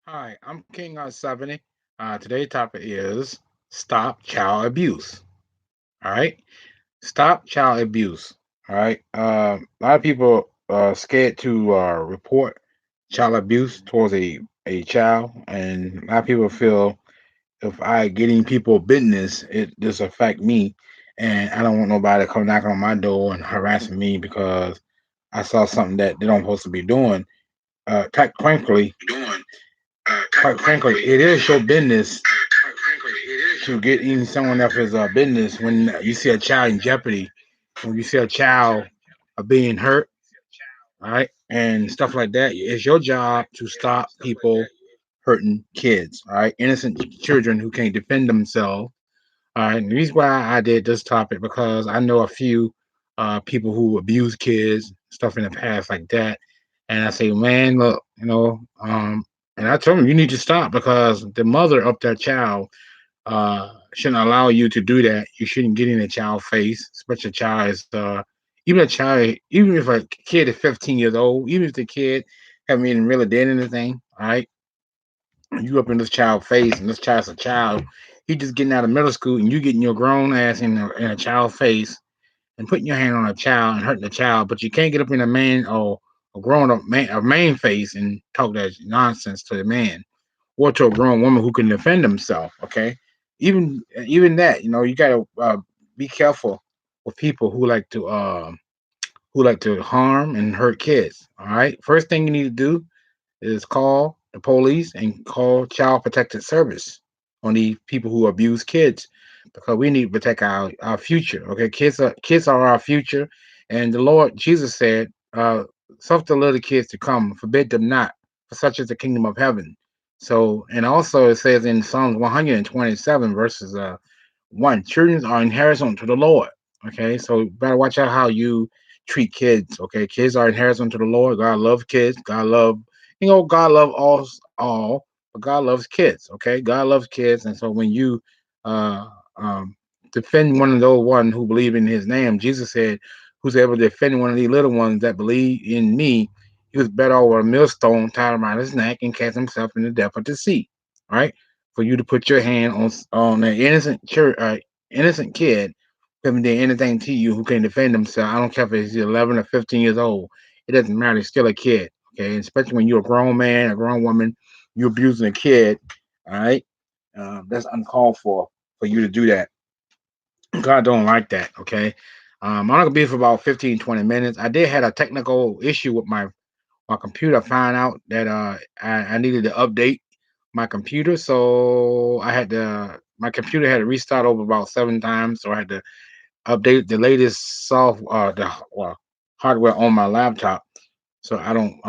Hi, I'm King 70. Today's topic is stop child abuse. All right. Stop child abuse. All right. A lot of people are scared to report child abuse towards a child. And a lot of people feel if I getting people business, it just affect me. And I don't want nobody to come knocking on my door and harassing me because I saw something that they don't supposed to be doing. Quite frankly, it is your business to get in someone else's business when you see a child in jeopardy, when you see a child being hurt, all right, and stuff like that. It's your job to stop people hurting kids, all right, innocent children who can't defend themselves. All right, and the reason why I did this topic because I know a few people who abuse kids, stuff in the past like that, and I say, man, look, and I told them you need to stop because the mother of that child shouldn't allow you to do that. You shouldn't get in a child's face, especially a child is even if a kid is 15 years old, even if the kid haven't even really done anything, all right, you up in this child's face and this child's a child, he just getting out of middle school and you getting your grown ass in a child's face and putting your hand on a child and hurting the child, but you can't get up in a man or a grown up man a man face and talk that nonsense to the man or to a grown woman who can defend himself. Okay, even that, you gotta be careful with people who like to harm and hurt kids. All right, first thing you need to do is call the police and call Child Protective Service on the people who abuse kids because we need to protect our future. Okay, kids are our future, and the Lord Jesus said, "Suffer the little kids to come, forbid them not, for such is the kingdom of heaven." So, and also it says in Psalms 127 verses 1, children are inheritance to the Lord. Okay, so you better watch out how you treat kids. Okay, kids are inheritance to the Lord. God love kids. God love all, but God loves kids. Okay, God loves kids, and so when you uh, um, defend one of those one who believe in His name, Jesus said, "Who's able to defend one of these little ones that believe in Me, he was better over a millstone tied around his neck and cast himself in the depth of the sea." All right, for you to put your hand on an innocent kid who haven't done anything to you who can defend himself. I don't care if he's 11 or 15 years old. It doesn't matter. He's still a kid. Okay, especially when you're a grown man, a grown woman, you're abusing a kid. All right, that's uncalled for you to do that. God don't like that. Okay, I'm not gonna be for about 15, 20 minutes. I did had a technical issue with my computer. I found out that I needed to update my computer, so my computer had to restart over about 7 times. So I had to update the latest hardware on my laptop. So I don't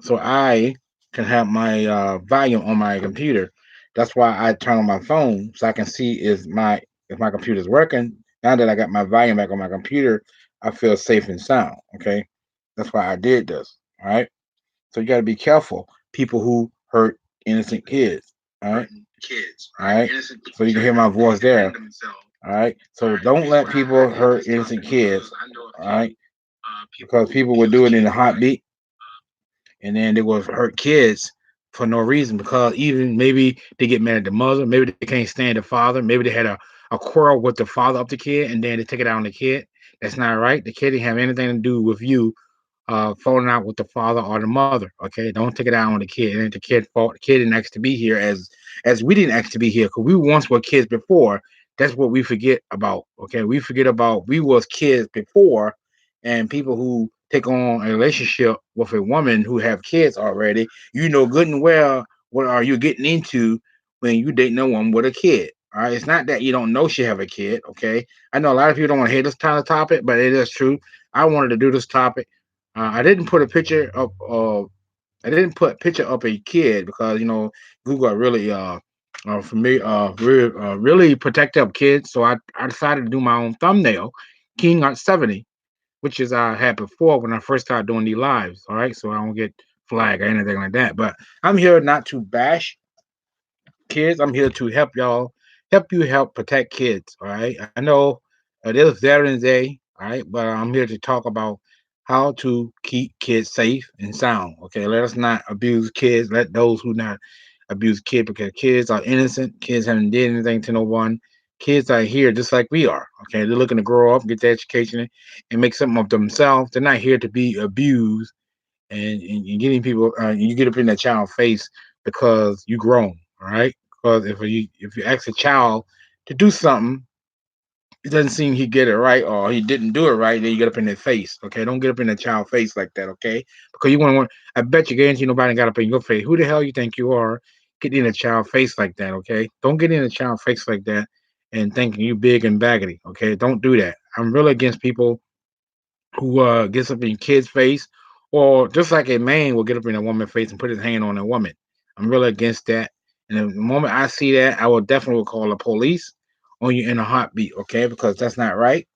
so I can have my volume on my computer. That's why I turn on my phone so I can see if my computer's working. Now that I got my volume back on my computer, I feel safe and sound. Okay, that's why I did this. All right, so you got to be careful. People who hurt innocent kids. All right, all right. So you can hear my voice there. All right. So don't let people hurt innocent kids. All right, because people will do it in a heartbeat and then they will hurt kids for no reason because even maybe they get mad at the mother, maybe they can't stand the father, maybe they had a quarrel with the father of the kid and then they take it out on the kid. That's not right. The kid didn't have anything to do with you falling out with the father or the mother. Okay, don't take it out on the kid. It ain't the kid's fault. The kid didn't ask to be here as we didn't ask to be here because we once were kids before. That's what we forget about. Okay, we forget about we was kids before, and people who take on a relationship with a woman who have kids already, you know good and well what are you getting into when you date no one with a kid. All right, it's not that you don't know she have a kid. Okay, I know a lot of people don't want to hear this kind of topic, but it is true. I wanted to do this topic. I didn't put a picture up. I didn't put a picture up a kid because Google are really for me really protective of kids. So I decided to do my own thumbnail, King Art 70, which is I had before when I first started doing these lives. All right, so I don't get flagged or anything like that. But I'm here not to bash kids. I'm here to help y'all, help you help protect kids. All right, I know it is Veterans Day. All right, but I'm here to talk about. how to keep kids safe and sound. Okay, let us not abuse kids. Let those who not abuse kids, because kids are innocent. Kids haven't did anything to no one. Kids are here just like we are. Okay, they're looking to grow up, get their education, and make something of themselves. They're not here to be abused and getting people. You get up in that child's face because you grown. All right, because if you ask a child to do something, it doesn't seem he get it right or he didn't do it right, then you get up in their face. Okay, don't get up in the child face like that. Okay, because you want to. I bet you guarantee nobody got up in your face. Who the hell you think you are? Getting in a child face like that. Okay, don't get in a child face like that and thinking you big and baggedy. Okay, don't do that. I'm really against people who gets up in kids' face, or just like a man will get up in a woman's face and put his hand on a woman. I'm really against that. And the moment I see that, I will definitely call the police on you in a heartbeat, okay? Because that's not right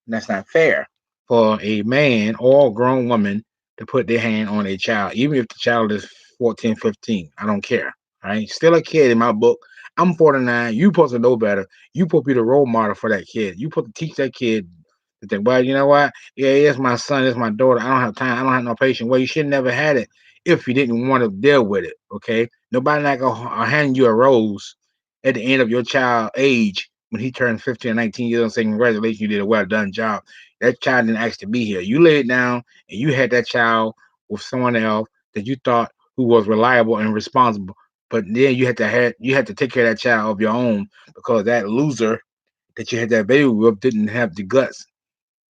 and that's not fair for a man or a grown woman to put their hand on a child, even if the child is 14, 15. I don't care. All right. Still a kid in my book. I'm 49. You supposed to know better. You supposed to be the role model for that kid. You supposed to teach that kid to think, well, you know what? Yeah, it's my son, it's my daughter. I don't have time. I don't have no patience. Well, you should never had it if you didn't want to deal with it. Okay. Nobody not gonna hand you a rose at the end of your child age when he turned 15 or 19 years old saying, congratulations, you did a well done job. That child didn't ask to be here. You laid down and you had that child with someone else that you thought who was reliable and responsible. But then you had to take care of that child of your own because that loser that you had that baby with didn't have the guts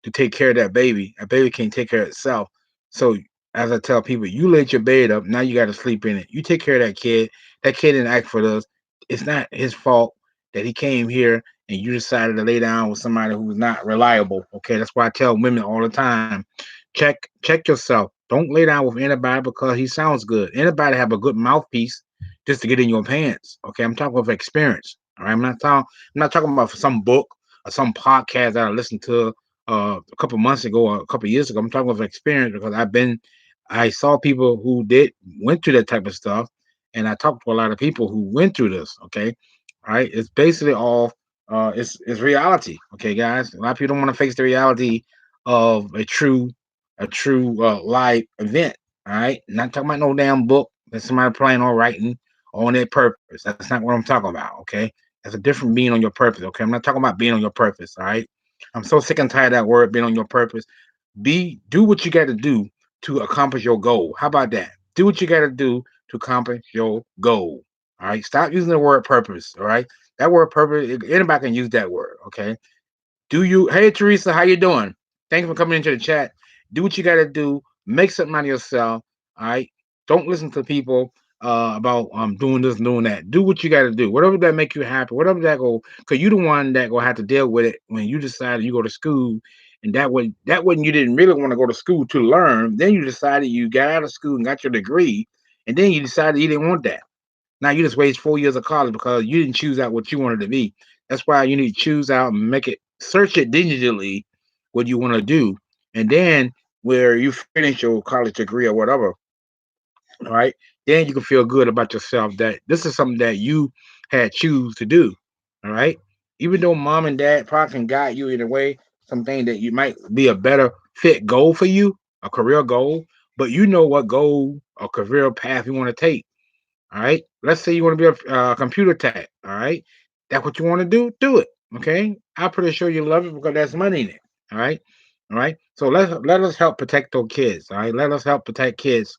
to take care of that baby. A baby can't take care of itself. So as I tell people, you laid your bed up, now you got to sleep in it. You take care of that kid. That kid didn't ask for this. It's not his fault that he came here and you decided to lay down with somebody who's not reliable. Okay, that's why I tell women all the time, check yourself. Don't lay down with anybody because he sounds good. Anybody have a good mouthpiece just to get in your pants. Okay, I'm talking with experience. All right, I'm not talking about some book or some podcast that I listened to a couple months ago or a couple years ago. I'm talking about experience because I saw people who went through that type of stuff, and I talked to a lot of people who went through this. Okay, all right, it's basically all it's reality. Okay, guys, a lot of people don't want to face the reality of a true live event. All right, not talking about no damn book that somebody playing or writing on their purpose. That's not what I'm talking about. Okay, that's a different being on your purpose. Okay, I'm not talking about being on your purpose. All right. I'm so sick and tired of that word being on your purpose. Do what you got to do to accomplish your goal. How about that? Do what you got to do to accomplish your goal. All right. Stop using the word purpose. All right. That word purpose, anybody can use that word. Okay. Do you? Hey Teresa, how you doing? Thanks for coming into the chat. Do what you got to do. Make something out of yourself. All right. Don't listen to people about doing this, doing that. Do what you got to do. Whatever that make you happy. Whatever that go, because you the one that gonna have to deal with it when you decide you go to school. And that way you didn't really want to go to school to learn. Then you decided you got out of school and got your degree, and then you decided you didn't want that. Now you just waste 4 years of college because you didn't choose out what you wanted to be. That's why you need to choose out and make it search it digitally what you want to do. And then where you finish your college degree or whatever, all right, then you can feel good about yourself that this is something that you had choose to do. All right. Even though mom and dad probably can guide you in a way, something that you might be a better fit goal for you, a career goal, but you know what goal or career path you want to take. All right. Let's say you want to be a computer tech. All right. That's what you want to do. Do it. Okay. I'm pretty sure you love it because there's money in it. All right. All right. So let us help protect those kids. All right. Let us help protect kids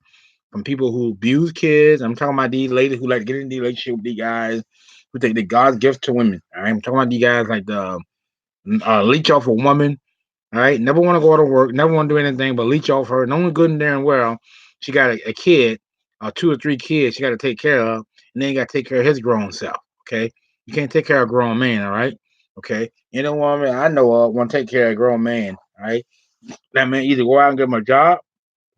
from people who abuse kids. I'm talking about these ladies who like to get in the relationship with these guys who think that God's gift to women. All right. I'm talking about these guys like the leech off a woman. All right. Never want to go to work. Never want to do anything but leech off her. No one good and darn well. She got a kid, two or three kids she got to take care of. And then you got to take care of his grown self. Okay. You can't take care of a grown man. All right. Okay. You know what I mean? I know want to take care of a grown man. All right. That man either go out and get him a job.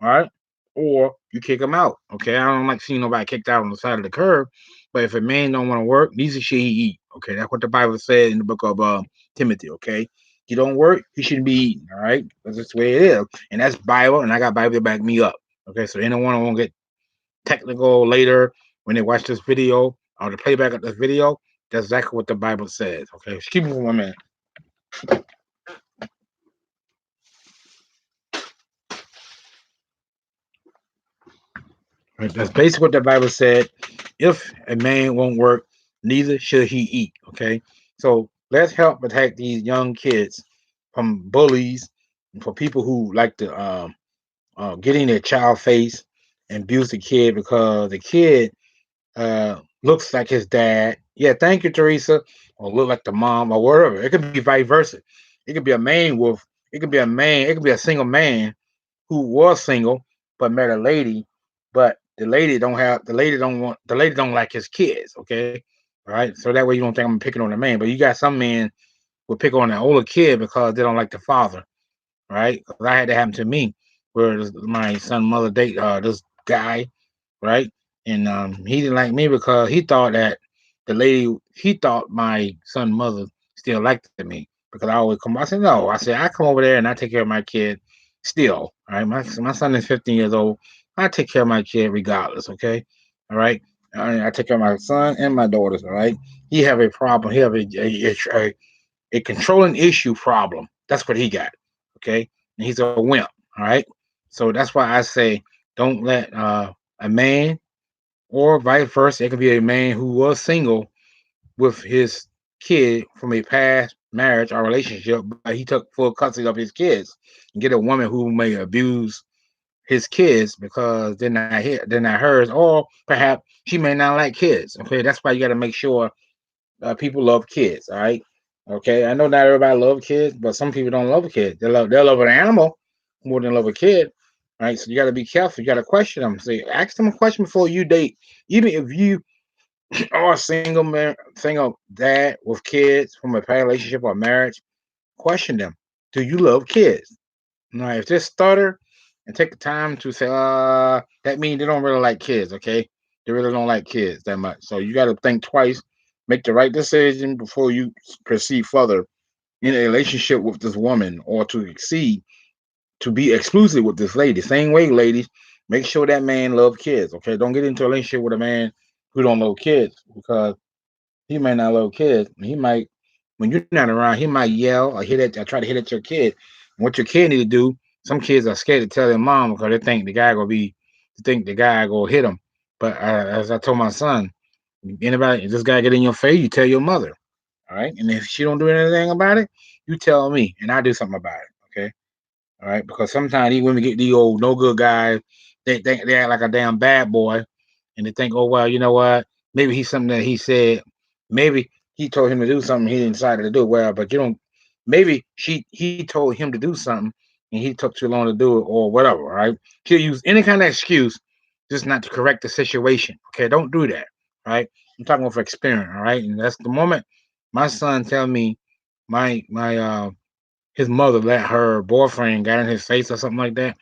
All right. Or you kick him out. Okay. I don't like seeing nobody kicked out on the side of the curb. But if a man don't want to work, these are shit he eat. Okay. That's what the Bible said in the book of Timothy. Okay. You don't work, you shouldn't be eating. All right. That's just the way it is. And that's Bible. And I got Bible to back me up. Okay. So anyone won't get technical later when they watch this video or the playback of this video. That's exactly what the Bible says. Okay. Just keep it for 1 minute. Right? That's basically what the Bible said. If a man won't work, neither should he eat. Okay, so let's help protect these young kids from bullies, and for people who like to get in their child face and abuse the kid because the kid looks like his dad. Yeah, thank you, Teresa. Or look like the mom or whatever. It could be vice versa. It could be a man with. It could be a man. It could be a single man who was single but met a lady, but the lady don't want the lady don't like his kids. Okay, all right. So that way you don't think I'm picking on the man, but you got some men will pick on an older kid because they don't like the father, right? Because I had that happen to me, where my son mother date this guy, right? And he didn't like me because he thought my son mother still liked me because I always come. I said no. I said I come over there and I take care of my kid still. All right, my son is 15 years old. I take care of my kid regardless. Okay, all right. I take care of my son and my daughters. All right. He have a problem. He have a controlling issue problem. That's what he got. Okay, and he's a wimp. All right. So that's why I say don't let a man or vice versa. It could be a man who was single with his kid from a past marriage or relationship, but he took full custody of his kids, and get a woman who may abuse his kids because they're not hers, or perhaps she may not like kids. Okay, that's why you got to make sure people love kids. All right. Okay, I know not everybody love kids, but some people don't love kids. They love an animal more than love a kid. All right, so you got to be careful. You got to question them. Say, ask them a question before you date. Even if you are a single man, single dad with kids from a past relationship or marriage, question them. Do you love kids? Now, if they stutter and take the time to say, that means they don't really like kids, okay? They really don't like kids that much. So you got to think twice, make the right decision before you proceed further in a relationship with this woman or to exceed, to be exclusive with this lady. Same way, ladies, make sure that man love kids, okay? Don't get into a relationship with a man who don't love kids because he may not love kids. He might, when you're not around, he might yell or hit at, or try to hit at your kid. And what your kid need to do, some kids are scared to tell their mom because they think the guy gonna hit them. But as I told my son, anybody, if this guy get in your face, you tell your mother. All right. And if she don't do anything about it, you tell me and I do something about it. Okay. All right. Because sometimes these women get these old no good guys, they think they act like a damn bad boy and they think, oh well, you know what? Maybe he's something that he said. Maybe he told him to do something. He decided to do it. Well, but you don't. Maybe he told him to do something, and he took too long to do it, or whatever. Right? She'll use any kind of excuse, just not to correct the situation. Okay, don't do that. Right? I'm talking with experience. All right, and that's the moment my son tell me my his mother let her boyfriend got in his face or something like that.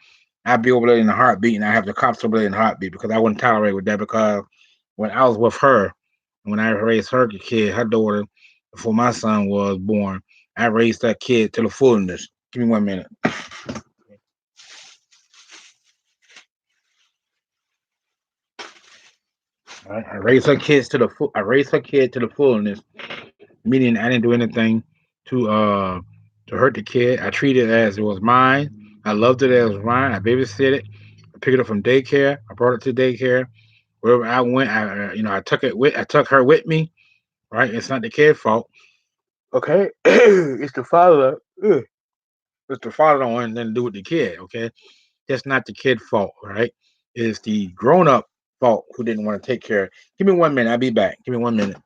I'd be over there in a heartbeat, and I have the cops over there in a heartbeat because I wouldn't tolerate with that. Because when I was with her, when I raised her kid, her daughter, before my son was born, I raised that kid to the fullness. Give me 1 minute. All right? I raised her kid to the fullness, meaning I didn't do anything to uh to hurt the kid. I treated it as it was mine. I loved it as mine. I babysit it. I picked it up from daycare. I brought it to daycare. Wherever I went, I took her with me. Right? It's not the kid's fault. Okay, it's the father. It's the father don't want anything to do with the kid. Okay, that's not the kid's fault. Right? It's the grown up fault who didn't want to take care. Give me 1 minute. I'll be back. Give me 1 minute.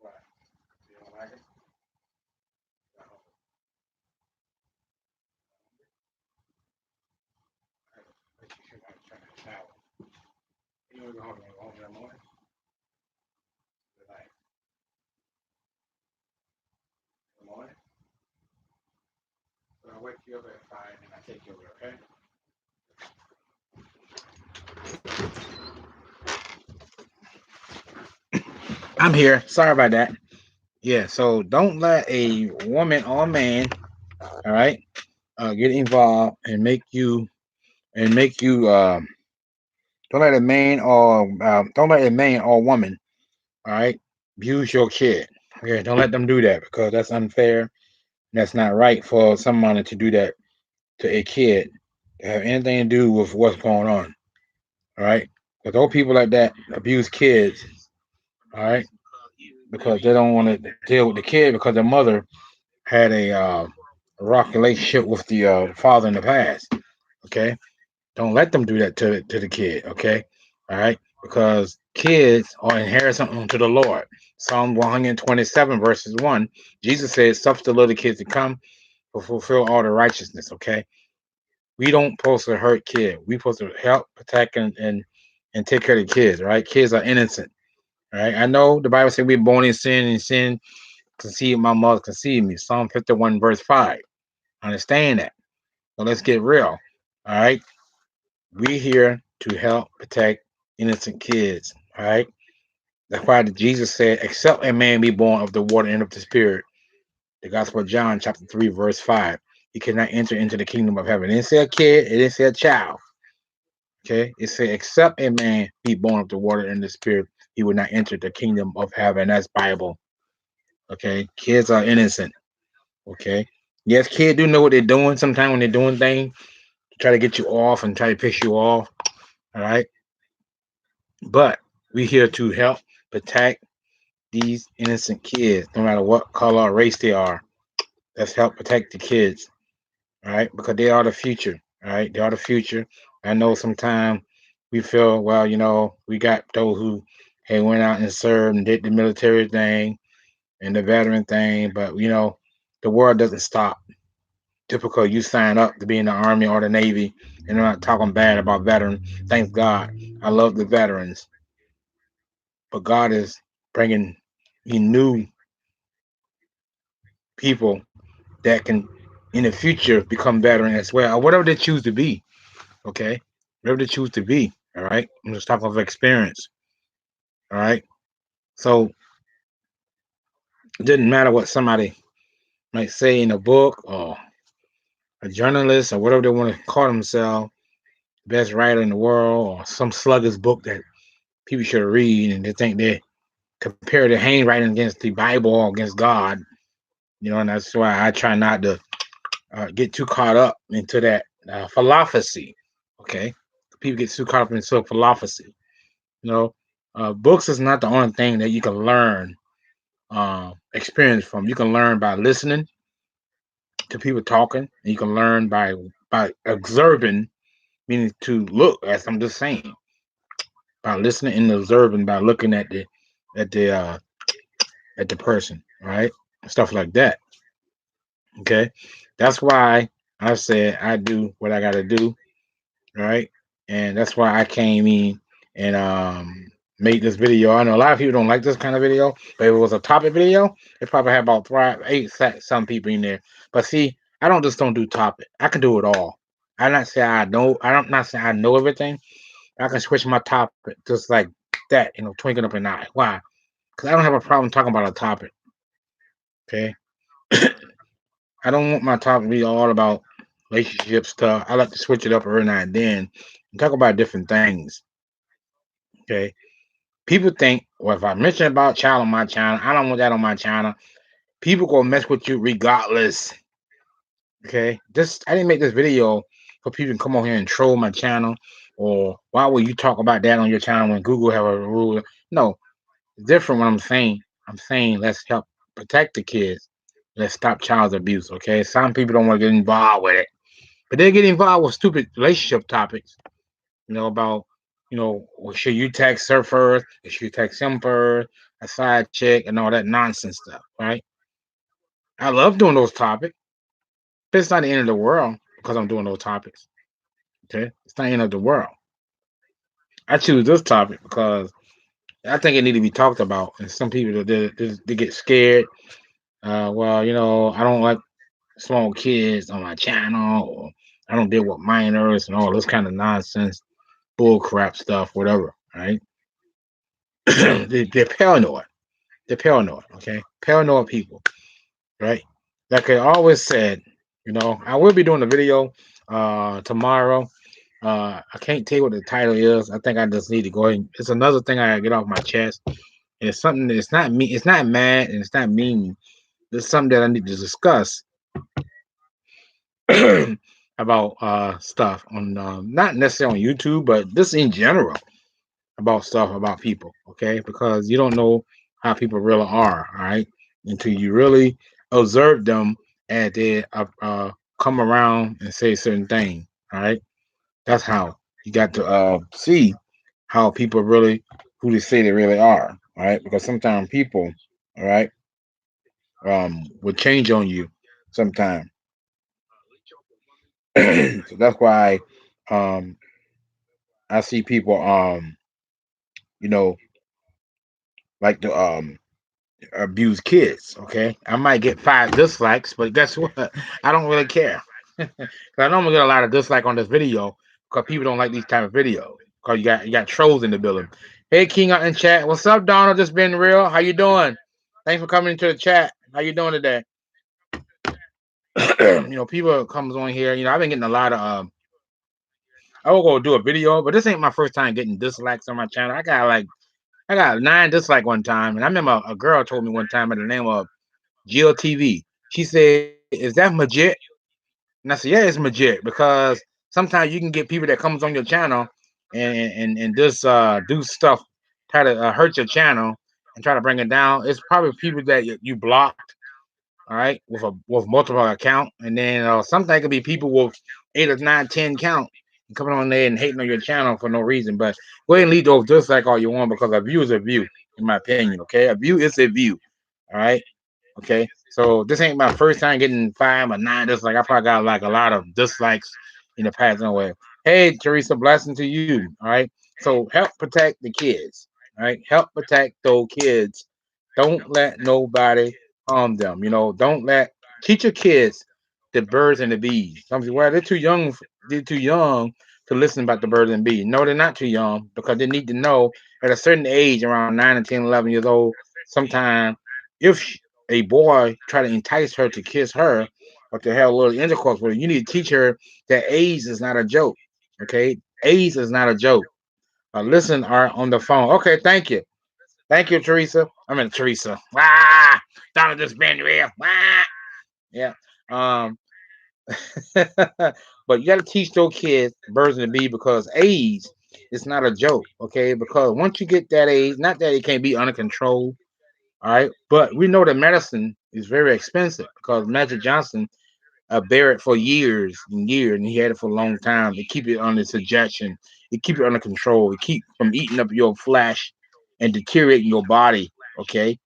What? You don't like it? No. But you should have tried to shower. You know, go home in the morning. The night. In the morning. So I wake you up at 5 and I take you over, okay? I'm here. Sorry about that. Yeah, so don't let a woman or a man, all right, get involved and make you don't let a man or don't let a man or woman, all right, abuse your kid. Okay, don't let them do that because that's unfair. That's not right for someone to do that to a kid to have anything to do with what's going on. All right, because those people like that abuse kids. All right, because they don't want to deal with the kid because the mother had a rocky relationship with the father in the past. Okay, don't let them do that to the kid. Okay, all right, because kids are inheritance unto the Lord. Psalm 127 verses 1. Jesus says, "Suffer the little kids to come, to fulfill all the righteousness." Okay, we don't supposed to hurt kids. We supposed to help, protect, and take care of the kids. Right? Kids are innocent. All right. I know the Bible said we're born in sin, and sin conceived my mother conceived me. Psalm 51 verse 5. Understand that. So let's get real. All right. We here to help protect innocent kids. All right. That's why Jesus said, except a man be born of the water and of the spirit. The Gospel of John, chapter 3, verse 5. He cannot enter into the kingdom of heaven. It didn't say a kid, it didn't say a child. Okay. It said, except a man be born of the water and the spirit, he would not enter the kingdom of heaven. That's Bible. Okay. Kids are innocent. Okay. Yes, kids do know what they're doing sometimes when they're doing things to try to get you off and try to piss you off. All right. But we here to help protect these innocent kids, no matter what color or race they are. Let's help protect the kids. All right. Because they are the future. All right. They are the future. I know sometimes we feel, well, we got those who hey went out and served and did the military thing and the veteran thing, but the world doesn't stop typical you sign up to be in the army or the navy, and I'm not talking bad about veterans. Thank God, I love the veterans, but God is bringing me new people that can in the future become veteran as well, or whatever they choose to be. Okay, whatever they choose to be. All right, I'm just talking of experience. All right, so it didn't matter what somebody might say in a book or a journalist or whatever they want to call themselves, best writer in the world, or some slugger's book that people should read, and they think they compare the handwriting against the Bible or against God, and that's why I try not to get too caught up into that philosophy. Okay, people get too caught up into philosophy. You know, books is not the only thing that you can learn experience from. You can learn by listening to people talking, and you can learn by observing, meaning to look. As I'm just saying, by listening and observing, by looking at the uh, at the person, right? Stuff like that. Okay, that's why I said I do what I got to do, right? And that's why I came in and made this video. I know a lot of people don't like this kind of video, but if it was a topic video, it probably had about some people in there. But see, I don't do topic. I can do it all. I not say I know. I don't not say I know everything. I can switch my topic just like that, twinkling up an eye. Why? Because I don't have a problem talking about a topic. Okay, I don't want my topic to be all about relationship stuff. I like to switch it up every now and then and talk about different things. Okay. People think, well, if I mention about child on my channel, I don't want that on my channel. People gonna mess with you regardless. Okay. I didn't make this video for people to come on here and troll my channel, or why would you talk about that on your channel when Google have a rule? No, it's different what I'm saying. I'm saying let's help protect the kids. Let's stop child abuse. Okay. Some people don't want to get involved with it. But they get involved with stupid relationship topics, about Should you text her first? Should you text him first? A side chick and all that nonsense stuff, right? I love doing those topics, but it's not the end of the world because I'm doing those topics. Okay, it's not the end of the world. I choose this topic because I think it need to be talked about, and some people they get scared. Well, I don't like small kids on my channel, or I don't deal with minors and all this kind of nonsense, bull crap stuff, whatever. Right? They're paranoid. They're paranoid. Okay, paranoid people. Right? Like I always said, I will be doing a video tomorrow. I can't tell you what the title is. I think I just need to go ahead. It's another thing I gotta get off my chest. And it's something that it's not me. It's not mad and it's not mean. It's something that I need to discuss about stuff on not necessarily on YouTube, but just in general about stuff about people. Okay, because you don't know how people really are. All right, until you really observe them and they come around and say certain things. All right, that's how you got to see how people really who they say they really are. All right, because sometimes people, all right, will change on you sometimes. So that's why um I see people you know like to abuse kids. Okay, I might get 5 dislikes, but guess what? I don't really care. 'Cause I know I'm gonna get a lot of dislike on this video because people don't like these type of videos. Because you got trolls in the building. Hey, King out in chat. What's up, Donald? Just been real. How you doing? Thanks for coming into the chat. How you doing today? People comes on here. I've been getting a lot of I will go do a video, but this ain't my first time getting dislikes on my channel. I got 9 dislikes one time, and I remember a girl told me one time by the name of Jill TV. She said, "Is that legit?" And I said, "Yeah, it's legit because sometimes you can get people that comes on your channel and just do stuff, try to hurt your channel and try to bring it down. It's probably people that you blocked, all right, with multiple account, and then sometimes it could be people with 8 or 9, 10 count coming on there and hating on your channel for no reason. But go ahead and leave those just like all you want because a view is a view, in my opinion. Okay, a view is a view. All right. Okay. So this ain't my first time getting 5 or 9 dislikes. I probably got like a lot of dislikes in the past. No way. Hey, Teresa, blessing to you. All right. So help protect the kids. All right. Help protect those kids. Don't let nobody harm them. Don't let teach your kids the birds and the bees. Some people, well, they're too young. They're too young to listen about the birds and bees. No, they're not too young because they need to know at a certain age, around 9 and 10, 11 years old. Sometime, if a boy try to entice her to kiss her or to have a little intercourse with her, you need to teach her that AIDS is not a joke. Okay, AIDS is not a joke. Listen, are on the phone. Okay, thank you, Teresa. I mean Teresa. Donald just been real. Yeah. Um, but you got to teach those kids birds and the bee because AIDS is not a joke. Okay, because once you get that AIDS, not that it can't be under control. All right, but we know that medicine is very expensive because Magic Johnson bear it for years and years, and he had it for a long time. It keep it under suggestion. It keep it under control. It keep from eating up your flesh and deteriorating your body. Okay,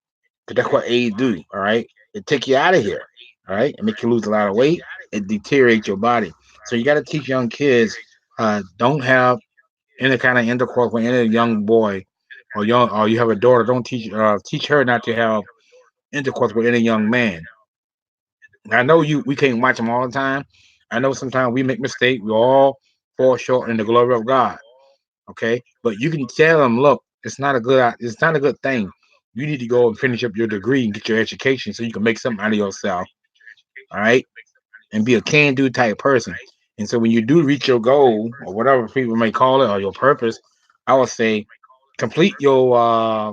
because that's what AIDS do. All right, it take you out of here. All right, it make you lose a lot of weight. It deteriorates your body. So you got to teach young kids. Don't have any kind of intercourse with any young boy or you have a daughter. Don't teach her not to have intercourse with any young man. I know we can't watch them all the time. I know sometimes we make mistakes. We all fall short in the glory of God. Okay, but you can tell them, look, it's not a good thing. You need to go and finish up your degree and get your education so you can make something out of yourself. All right, and be a can-do type person. And so when you do reach your goal or whatever people may call it or your purpose, I would say complete your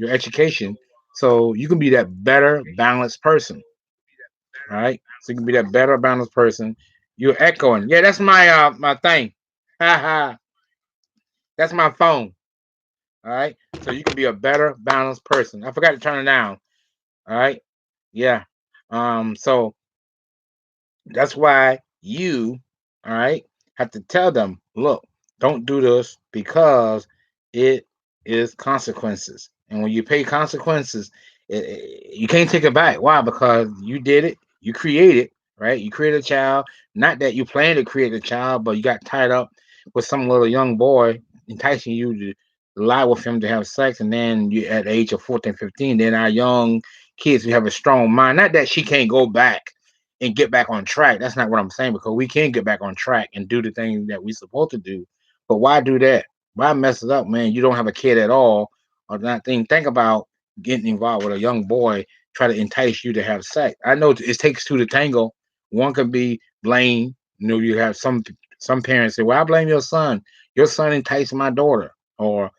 education so you can be that better balanced person. All right, so you can be that better balanced person. You're echoing. Yeah, that's my thing. Ha. That's my phone. All right, so you can be a better balanced person. I forgot to turn it down. All right, yeah. So that's why you, all right, have to tell them, look. Don't do this because it is consequences. And when you pay consequences, you can't take it back. Why? Because you did it. You created, right? You created a child. Not that you planned to create a child, but you got tied up with some little young boy enticing you to lie with him to have sex. And then you, at the age of 14, 15, then our young kids, we have a strong mind. Not that she can't go back and get back on track. That's not what I'm saying, because we can get back on track and do the things that we're supposed to do. But why do that? Why mess it up, man? You don't have a kid at all, or not. Think about getting involved with a young boy, try to entice you to have sex. I know it takes two to tango. One could be blame. You know, you have some parents say, "Well, I blame your son. Your son enticed my daughter," or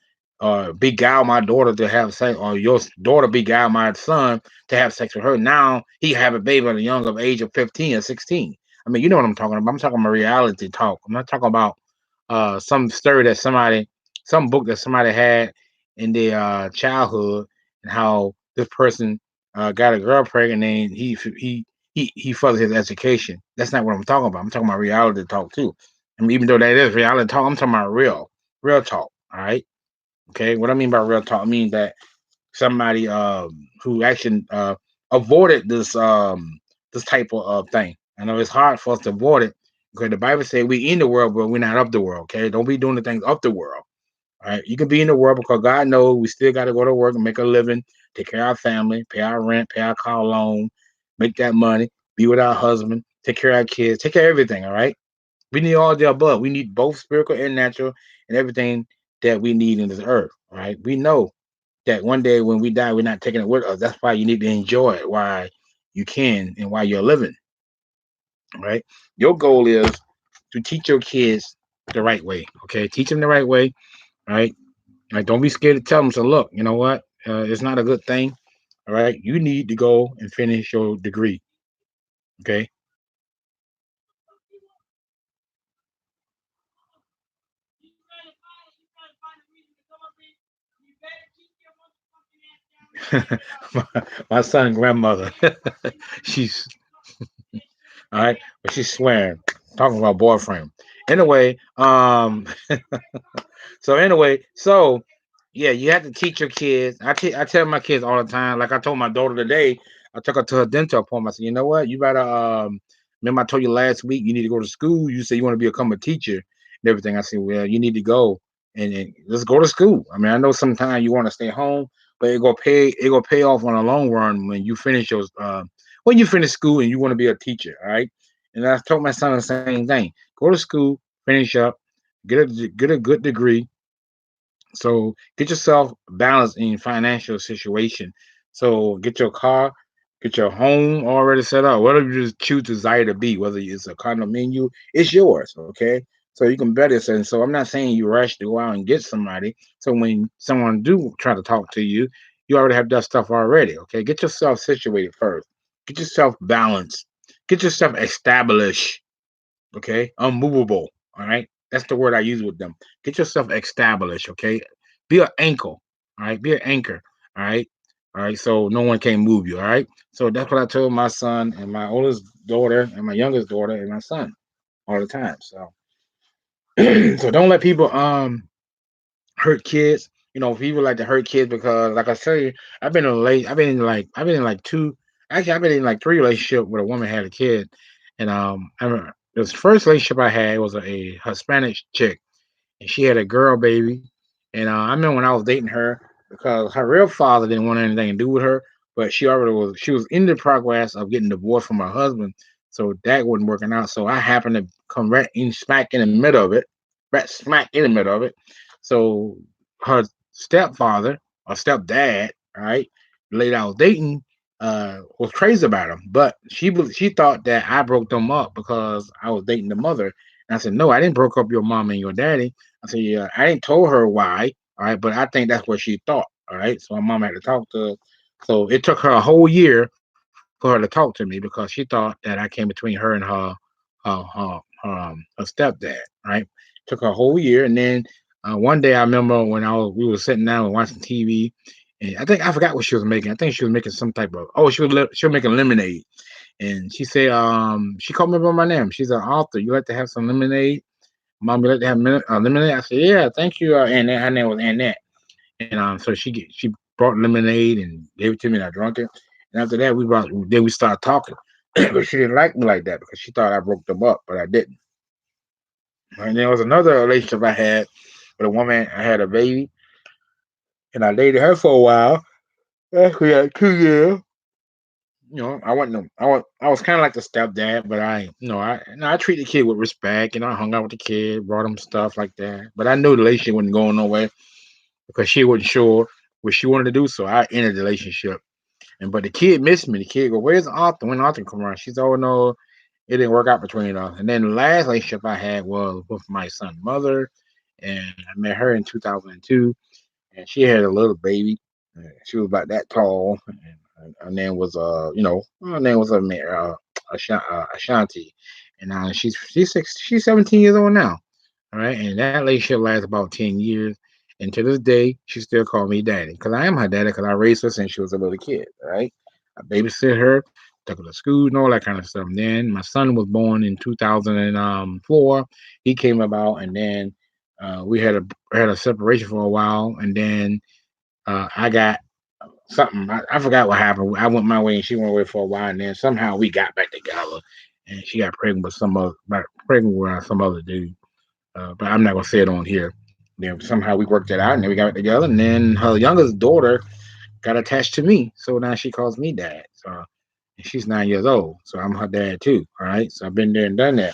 beguile my daughter to have sex, or your daughter beguile my son to have sex with her. Now he have a baby at a young of age of 15 or 16. I mean, you know what I'm talking about. I'm talking about reality talk. I'm not talking about some story that somebody, some book that somebody had in their childhood, and how this person got a girl pregnant and he furthered his education. That's not what I'm talking about. I'm talking about reality talk too. I mean, even though that is reality talk, I'm talking about real talk. All right. Okay. What I mean by real talk, I mean that somebody who actually avoided this type of thing. I know it's hard for us to avoid it because the Bible says we in the world, but we're not of the world. Okay, don't be doing the things of the world. All right, you can be in the world because God knows we still got to go to work and make a living, take care of our family, pay our rent, pay our car loan, make that money, be with our husband, take care of our kids, take care of everything. All right, we need all the above. We need both spiritual and natural, and everything that we need in this earth. All right, we know that one day when we die, we're not taking it with us. That's why you need to enjoy it while you can and while you're living, right? Your goal is to teach your kids the right way, okay? Teach them the right way, right? Like, don't be scared to tell them, so look, you know what? It's not a good thing, all right? You need to go and finish your degree, okay? my, my son grandmother, she's all right, but she's swearing, talking about boyfriend. Anyway, so yeah, you have to teach your kids. I tell my kids all the time. Like I told my daughter today, I took her to her dental appointment. I said, you know what? You better remember I told you last week you need to go to school. You say you want to become a teacher and everything. I said, well, you need to go and let's go to school. I mean, I know sometimes you want to stay home, but it gonna pay off on the long run when you finish school and you want to be a teacher, all right? And I told my son the same thing. Go to school, finish up, get a good degree, so get yourself balanced in your financial situation. So get your car, get your home already set up. Whatever you just choose desire to be, whether it's a condominium, it's yours. Okay. So you can better say. And so I'm not saying you rush to go out and get somebody. So when someone do try to talk to you, you already have that stuff already. Okay. Get yourself situated first. Get yourself balanced. Get yourself established. Okay, unmovable. All right, that's the word I use with them. Get yourself established. Okay, be an anchor. All right, be an anchor. All right. So no one can move you. All right. So that's what I told my son and my oldest daughter and my youngest daughter and my son all the time. So so don't let people hurt kids. You know, people like to hurt kids because, like I say, I've been in like two. Actually, I've been in like three relationships where a woman had a kid, and I remember this first relationship I had was a Hispanic chick, and she had a girl baby, and I remember when I was dating her because her real father didn't want anything to do with her, but she was in the progress of getting divorced from her husband, so that wasn't working out. So I happened to come right in smack in the middle of it, right smack in the middle of it. So her stepfather or stepdad, right, lady I was dating, was crazy about him, but she thought that I broke them up because I was dating the mother. And I said, no, I didn't broke up your mom and your daddy. I said, yeah, I ain't told her why, all right, but I think that's what she thought, all right. So my mom had to talk to her. So it took her a whole year for her to talk to me because she thought that I came between her and her stepdad, right? Took her a whole year, and then one day I remember when we were sitting down and watching TV, and I think I forgot what she was making. I think she was making some type of she was making lemonade, and she said she called me by my name. She's an author. You like to have some lemonade? Mom, you like to have lemonade? I said, yeah, thank you. And her name was Annette. And so she brought lemonade and gave it to me, and I drank it. And after that, we started talking. But she didn't like me like that because she thought I broke them up, but I didn't. And there was another relationship I had with a woman. I had a baby, and I dated her for a while. Actually, like 2 years. I was kind of like the stepdad, but I treated the kid with respect. I hung out with the kid, brought him stuff like that. But I knew the relationship wasn't going nowhere because she wasn't sure what she wanted to do. So I ended the relationship. But the kid missed me. The kid go, "Where's Arthur? When Arthur come around?" She said, "Oh no, it didn't work out between us." And then the last relationship I had was with my son's mother, and I met her in 2002, and she had a little baby. She was about that tall, and her name was her name was Ashanti, and she's 17 years old now. All right, and that relationship lasts about 10 years, and to this day, she still called me daddy because I am her daddy because I raised her since she was a little kid. All right, I babysit her, took her to school, and all that kind of stuff. And then my son was born in 2004. He came about, and then we had a separation for a while, and then I got something. I forgot what happened. I went my way, and she went away for a while, and then somehow we got back together, and she got pregnant with some other dude. But I'm not gonna say it on here. Then somehow we worked it out, and then we got it together. And then her youngest daughter got attached to me, so now she calls me dad. So and she's 9 years old, so I'm her dad too. All right, so I've been there and done that.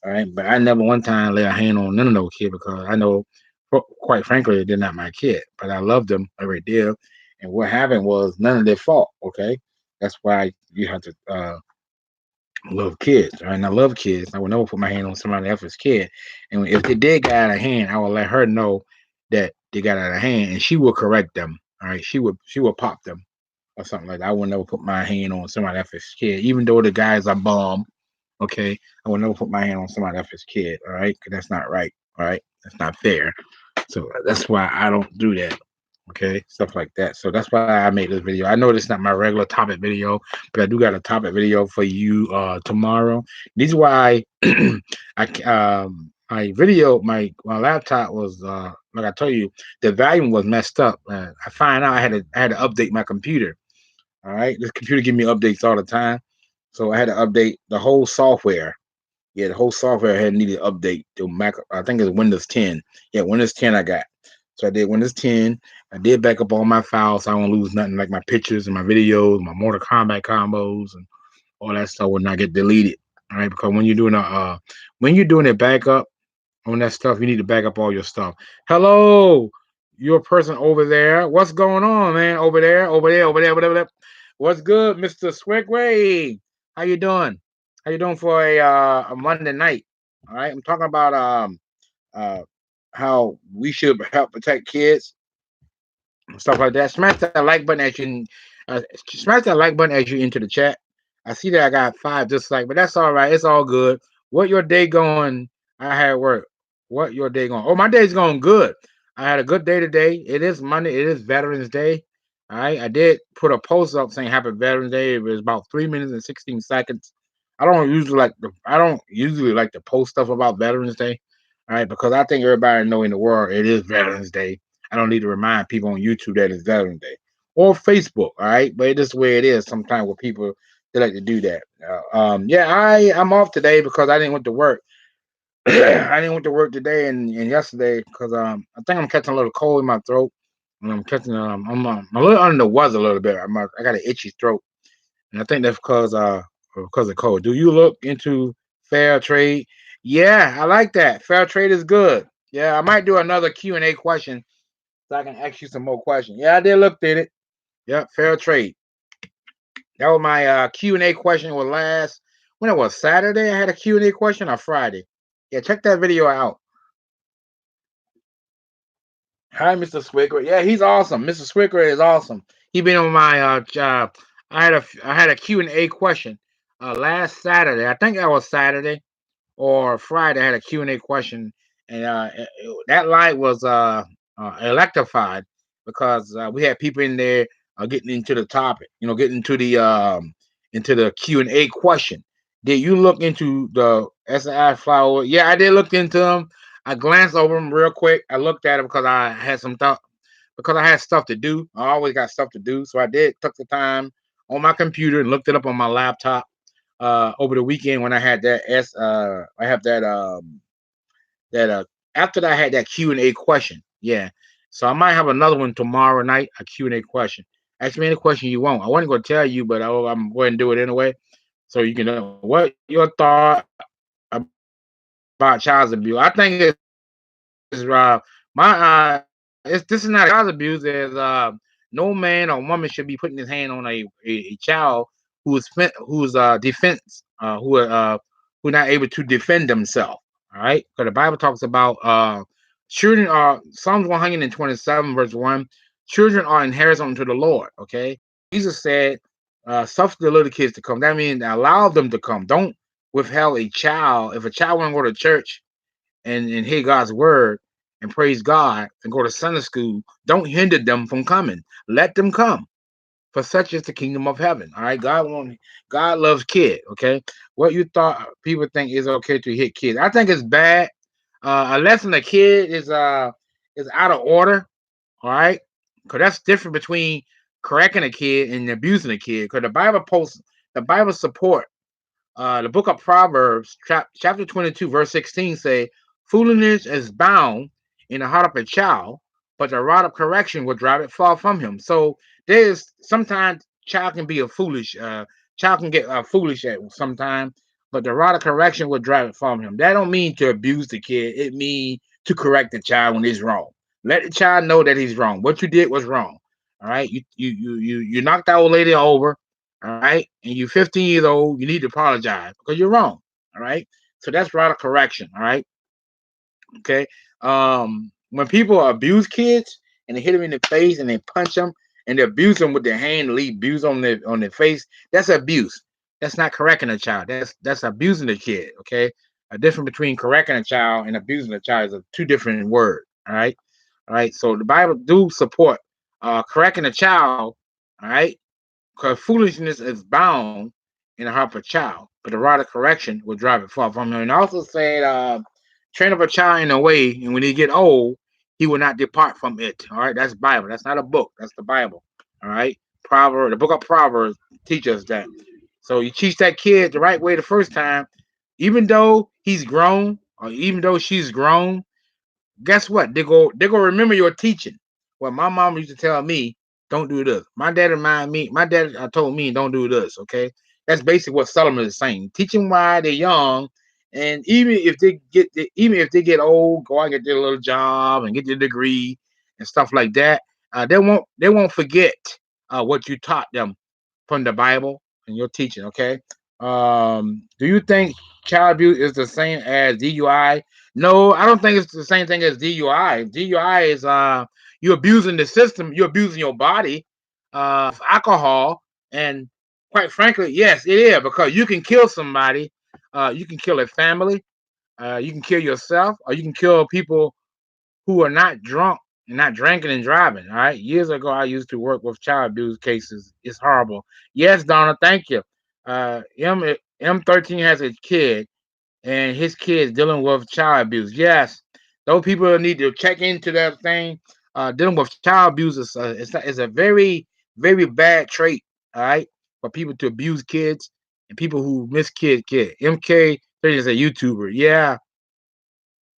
All right, but I never one time lay a hand on none of those kids because I know, quite frankly, they're not my kid. But I love them a great deal, and what happened was none of their fault. Okay, that's why you have to love kids, right? And I love kids. I would never put my hand on somebody else's kid. And if they did get out of hand, I would let her know that they got out of hand, and she will correct them. All right, she would pop them or something like that. I would never put my hand on somebody else's kid, even though the guys are bomb. Okay, I would never put my hand on somebody else's kid. All right, because that's not right. All right, that's not fair. So that's why I don't do that. Okay, stuff like that. So that's why I made this video. I know it's not my regular topic video, but I do got a topic video for you tomorrow. This is why my video my laptop was like I told you the volume was messed up. I find out I had to update my computer. All right, this computer give me updates all the time, so I had to update the whole software. Yeah, the whole software had needed update to Mac. I think it's Windows 10. Yeah, Windows 10 I got. So I did Windows 10. I did back up all my files so I don't lose nothing like my pictures and my videos, my Mortal Kombat combos, and all that stuff will not get deleted. All right, because when you're doing a backup on that stuff, you need to back up all your stuff. Hello, you're a person over there. What's going on, man? Over there, over there, over there, whatever. What's good, Mr. Swigway? How you doing? How you doing for a Monday night? All right, I'm talking about uh how we should help protect kids and stuff like that. Smash that like button smash that like button as you enter the chat. I see that I got 5 dislikes, but that's all right. It's all good. What your day going? I had work. What your day going? Oh, my day's going good. I had a good day today. It is Monday. It is Veterans Day. All right. I did put a post up saying Happy Veterans Day. It was about 3 minutes and 16 seconds. I don't usually like to post stuff about Veterans Day. All right, because I think everybody know in the world it is Veterans Day. I don't need to remind people on YouTube that it's Veterans Day or Facebook. All right, but it is the way it is. Sometimes with people they like to do that. Yeah, I'm off today because I didn't went to work. I didn't went to work today and yesterday because I think I'm catching a little cold in my throat. And I'm a little under the weather a little bit. I got an itchy throat, and I think that's because of cold. Do you look into fair trade? Yeah, I like that. Fair trade is good. Yeah, I might do another Q&A question so I can ask you some more questions. Yeah, I did look at it. Yep, fair trade. That was my Q&A question was last when it was Saturday. I had a Q&A question or Friday. Yeah, check that video out. Hi, Mr. Swicker. Yeah, he's awesome. Mr. Swicker is awesome. He been on my job. I had a Q&A question last Saturday. I think that was Saturday or Friday. I had a Q&A question, and that live was electrified because we had people in there getting into the topic. Getting into the Q&A question. Did you look into the SI flower? Yeah, I did look into them. I glanced over them real quick. I looked at them because I had some thought, because I had stuff to do. I always got stuff to do, so I did took the time on my computer and looked it up on my laptop over the weekend when I had that I have that after that I had that Q&A question. Yeah. So I might have another one tomorrow night, a Q&A question. Ask me any question you want. I wasn't going to tell you, but I'm going to do it anyway. So you can know what your thought about child abuse. I think it's my it's this is not child abuse. There's no man or woman should be putting his hand on a child who's defense who not able to defend themselves. All right, because the Bible talks about children are Psalms 127 verse 1. Children are inheritance unto the Lord. Okay, Jesus said, "Suffer the little kids to come." That means allow them to come. Don't withhold a child. If a child want to go to church and hear God's word and praise God and go to Sunday school, don't hinder them from coming. Let them come. For such is the kingdom of heaven. All right. God loves kids. Okay. What you thought people think is okay to hit kids. I think it's bad. Unless a kid is out of order. All right. Because that's different between correcting a kid and abusing a kid. Because the Bible support the book of Proverbs, chapter 22, verse 16 say, foolishness is bound in the heart of a child, but the rod of correction will drive it far from him. So there's sometimes child can be a foolish, child can get foolish at sometimes, but the rod of correction will drive it from him. That don't mean to abuse the kid. It means to correct the child when he's wrong. Let the child know that he's wrong. What you did was wrong. All right. You knocked that old lady over. All right, and you're 15 years old, you need to apologize because you're wrong. All right, so that's right of correction. All right, okay. When people abuse kids and they hit them in the face and they punch them and they abuse them with their hand, leave abuse on their face, that's abuse. That's not correcting a child. That's abusing the kid. Okay, a difference between correcting a child and abusing a child is two different words. All right. So the Bible do support correcting a child. All right, because foolishness is bound in the heart of a child, but the rod of correction will drive it far from him. And also said, train up a child in a way, and when he get old, he will not depart from it. All right, that's Bible. That's not a book. That's the Bible. All right, the book of Proverbs teaches us that. So you teach that kid the right way the first time, even though he's grown or even though she's grown. Guess what? They go remember your teaching. Well, my mom used to tell me, don't do this. My dad told me don't do this. Okay. That's basically what Solomon is saying. Teach them while they're young. And even if they get old, go out and get their little job and get their degree and stuff like that. They won't forget what you taught them from the Bible and your teaching. Okay. Do you think child abuse is the same as DUI? No, I don't think it's the same thing as DUI. DUI is you're abusing the system, you're abusing your body, alcohol, and quite frankly, yes, it is because you can kill somebody, you can kill a family, you can kill yourself, or you can kill people who are not drunk and not drinking and driving. All right. Years ago, I used to work with child abuse cases. It's horrible. Yes, Donna, thank you. M13 has a kid and his kids dealing with child abuse. Yes, those people need to check into that thing. Dealing with child abuse is a very, very bad trait. All right, for people to abuse kids and people who miss kid. MK30 is a YouTuber. Yeah,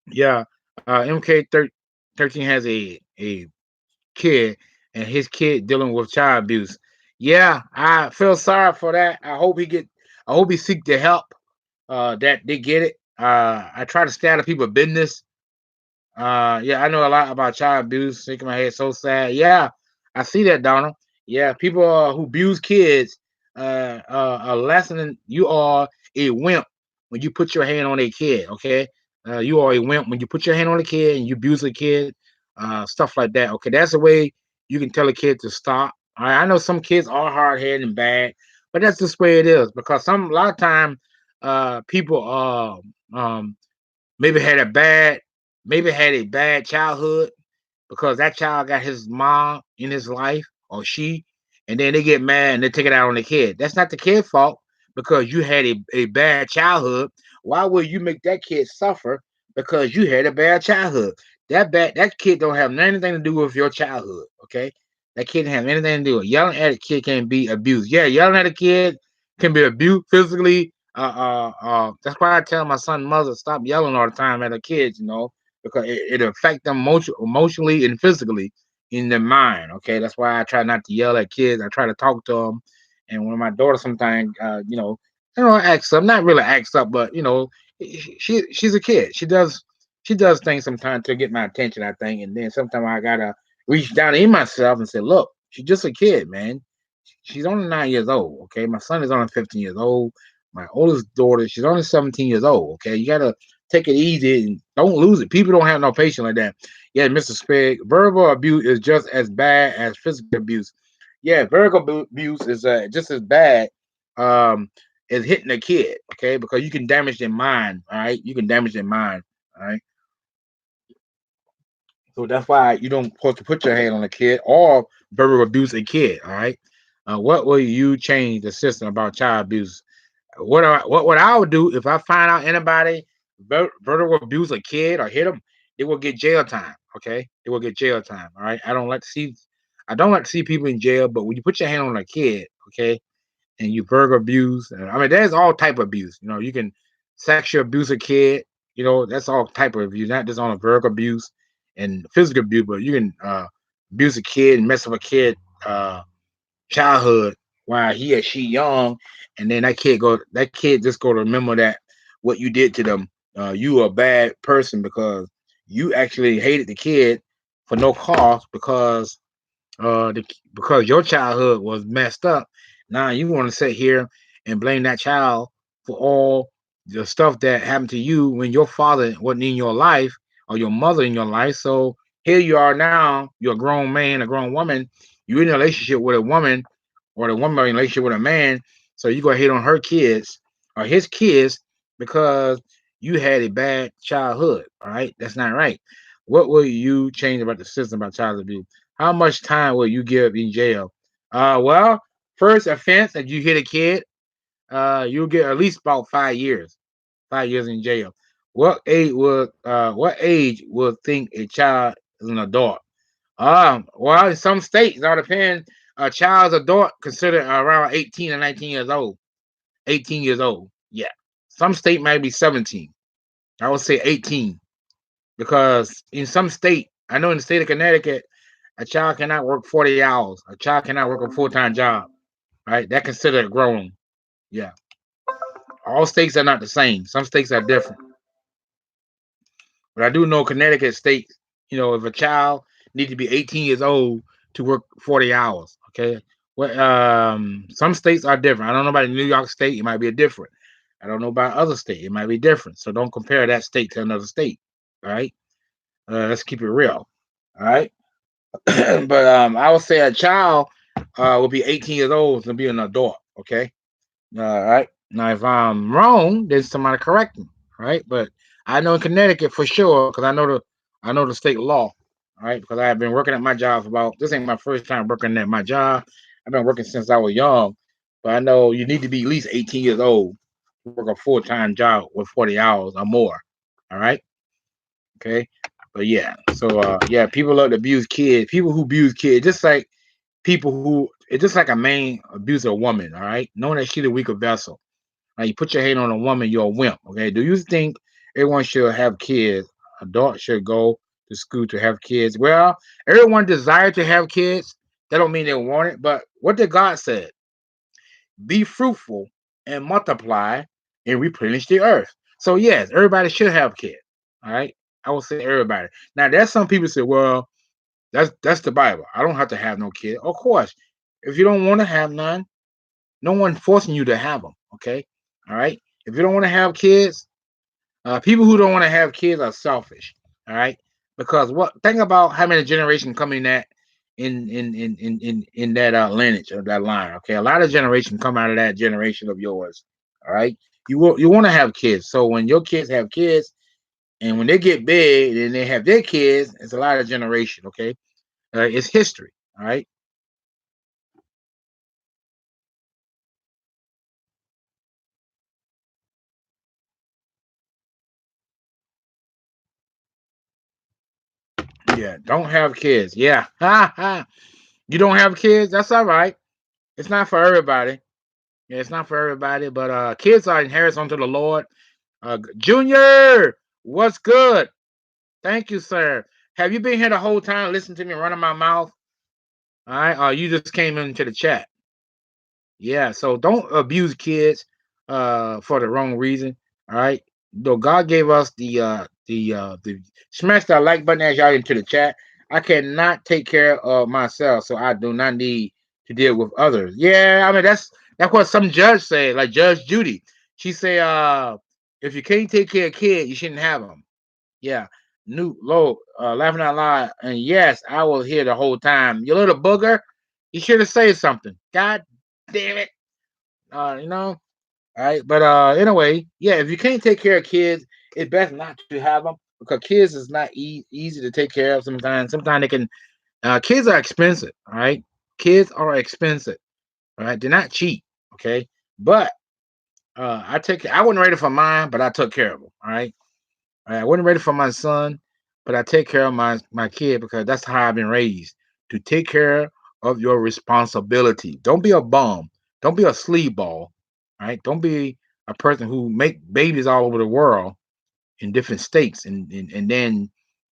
yeah. MK13 has a kid and his kid dealing with child abuse. Yeah, I feel sorry for that. I hope he seek the help that they get it. I try to stay out of people's business. Yeah, I know a lot about child abuse. Shaking my head, so sad. Yeah, I see that, Donald. Yeah, people who abuse kids are less than you are a wimp when you put your hand on a kid. Okay, you are a wimp when you put your hand on a kid and you abuse a kid, stuff like that. Okay, that's the way you can tell a kid to stop. All right, I know some kids are hard headed and bad, but that's just the way it is because a lot of time people maybe had a bad maybe had a bad childhood because that child got his mom in his life or she, and then they get mad and they take it out on the kid. That's not the kid's fault because you had a bad childhood. Why would you make that kid suffer because you had a bad childhood? That kid don't have anything to do with your childhood. Okay, that kid didn't have anything to do with it. Yelling at a kid can be abused. Yeah, yelling at a kid can be abused physically. That's why I tell my son mother stop yelling all the time at her kids. Because it affects them emotionally and physically in their mind. Okay, that's why I try not to yell at kids. I try to talk to them. And when my daughter sometimes, acts up, not really acts up, but she's a kid. She does things sometimes to get my attention, I think. And then sometimes I gotta reach down in myself and say, look, she's just a kid, man. She's only 9 years old. Okay, my son is only 15 years old. My oldest daughter, she's only 17 years old. Okay, you gotta take it easy and don't lose it. People don't have no patience like that. Yeah, Mr. Spig, verbal abuse is just as bad as physical abuse. Yeah, verbal abuse is just as bad um, as hitting a kid. Okay, because you can damage their mind. All right, you can damage their mind. All right, so that's why you don't supposed to put your hand on a kid or verbal abuse a kid. All right. What will you change the system about child abuse? What I would do if I find out anybody verbal abuse a kid or hit them, they will get jail time. Okay, they will get jail time. All right. I don't like to see people in jail, but when you put your hand on a kid, okay, and you verbal abuse, I mean, there's all type of abuse. You can sexual abuse a kid. That's all type of abuse, not just on a verbal abuse and physical abuse, but you can abuse a kid and mess up a kid. Childhood while he or she young, and then that kid just go to remember that what you did to them. You are a bad person because you actually hated the kid for no cause because your childhood was messed up. Now you want to sit here and blame that child for all the stuff that happened to you when your father wasn't in your life or your mother in your life. So here you are now, you're a grown man, a grown woman, you're in a relationship with a woman, or the woman in a relationship with a man. So you go hit on her kids or his kids because you had a bad childhood. All right, that's not right. What will you change about the system about child abuse? How much time will you give in jail? Well, first offense that you hit a kid, you'll get at least about 5 years. 5 years in jail. What age would think a child is an adult? Well, in some states, it all depends. A child's adult considered around 18 or 19 years old. 18 years old. Yeah. Some state might be 17. I would say 18 because in some state, I know in the state of Connecticut, a child cannot work 40 hours. A child cannot work a full-time job. Right? That considered grown. Yeah. All states are not the same. Some states are different. But I do know Connecticut state, if a child needs to be 18 years old to work 40 hours. Okay. Well, some states are different. I don't know about New York State. It might be a different. I don't know about other state. It might be different. So don't compare that state to another state. All right. Let's keep it real. All right. But I would say a child will be 18 years old to be an adult. Okay. All right. Now, if I'm wrong, then somebody correct me. Right. But I know in Connecticut for sure because I know the state law. All right. Because I have been working at my job for about this ain't my first time working at my job. I've been working since I was young. But I know you need to be at least 18 years old to work a full time job with 40 hours or more. All right. Okay. But yeah. So yeah, people love to abuse kids. People who abuse kids, just like people who it's just like a man abuse a woman. All right. Knowing that she's a weaker vessel. Now you put your hand on a woman, you're a wimp. Okay. Do you think everyone should have kids? Adults should go to school to have kids. Well, everyone desire to have kids. That don't mean they want it. But what did God said? Be fruitful and multiply and replenish the earth. So yes, everybody should have kids. All right. I will say everybody. Now there's some people say, well, that's the Bible. I don't have to have no kid. Of course, if you don't want to have none, no one forcing you to have them. Okay. All right. If you don't want to have kids, people who don't want to have kids are selfish. All right. Because what think about how many generations coming that in that lineage of that line. Okay. A lot of generations come out of that generation of yours. All right. You want to have kids. So when your kids have kids and when they get big and they have their kids, it's a lot of generation. Okay. It's history. All right. Yeah, don't have kids. Yeah. Ha ha. You don't have kids? That's all right. It's not for everybody. Yeah, it's not for everybody, but kids are inheritance unto the Lord. Junior, what's good? Thank you, sir. Have you been here the whole time listening to me running my mouth? All right, you just came into the chat. Yeah, so don't abuse kids for the wrong reason. All right. Though God gave us the smash that like button as y'all into the chat. I cannot take care of myself, so I do not need to deal with others. Yeah, I mean that's what some judge said, like Judge Judy. She say, if you can't take care of kids, you shouldn't have them. Yeah. New low, laughing out loud. And yes, I was here the whole time. You little booger, you should have said something. God damn it. You know, all right. But anyway, yeah, if you can't take care of kids, it's best not to have them because kids is not easy to take care of sometimes. Sometimes they can kids are expensive, all right? Kids are expensive, all right? They're not cheap, okay? But I wasn't ready for mine, but I took care of them, all right? I wasn't ready for my son, but I take care of my kid because that's how I've been raised to take care of your responsibility. Don't be a bum. Don't be a sleazeball. Right? Don't be a person who make babies all over the world in different states and then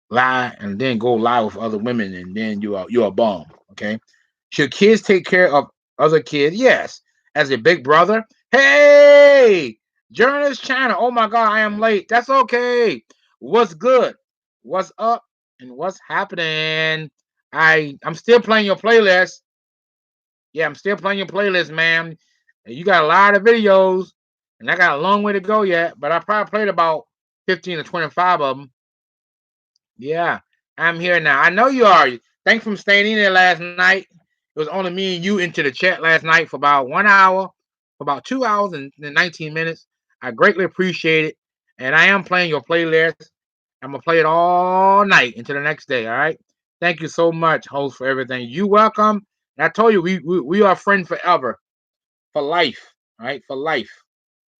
lie and then go lie with other women and then you're a bum. Okay. Should kids take care of other kids? Yes. As a big brother. Hey, Journalist China. Oh my God, I am late. That's okay. What's good? What's up? And what's happening? I'm still playing your playlist. Yeah, I'm still playing your playlist, man. You got a lot of videos, and I got a long way to go yet. But I probably played about 15 to 25 of them. Yeah, I'm here now. I know you are. Thanks for staying in there last night. It was only me and you into the chat last night for about 1 hour, for about 2 hours and 19 minutes. I greatly appreciate it. And I am playing your playlist. I'm gonna play it all night until the next day. All right. Thank you so much, host, for everything. You welcome. And I told you we are friends forever, for life. All right, for life,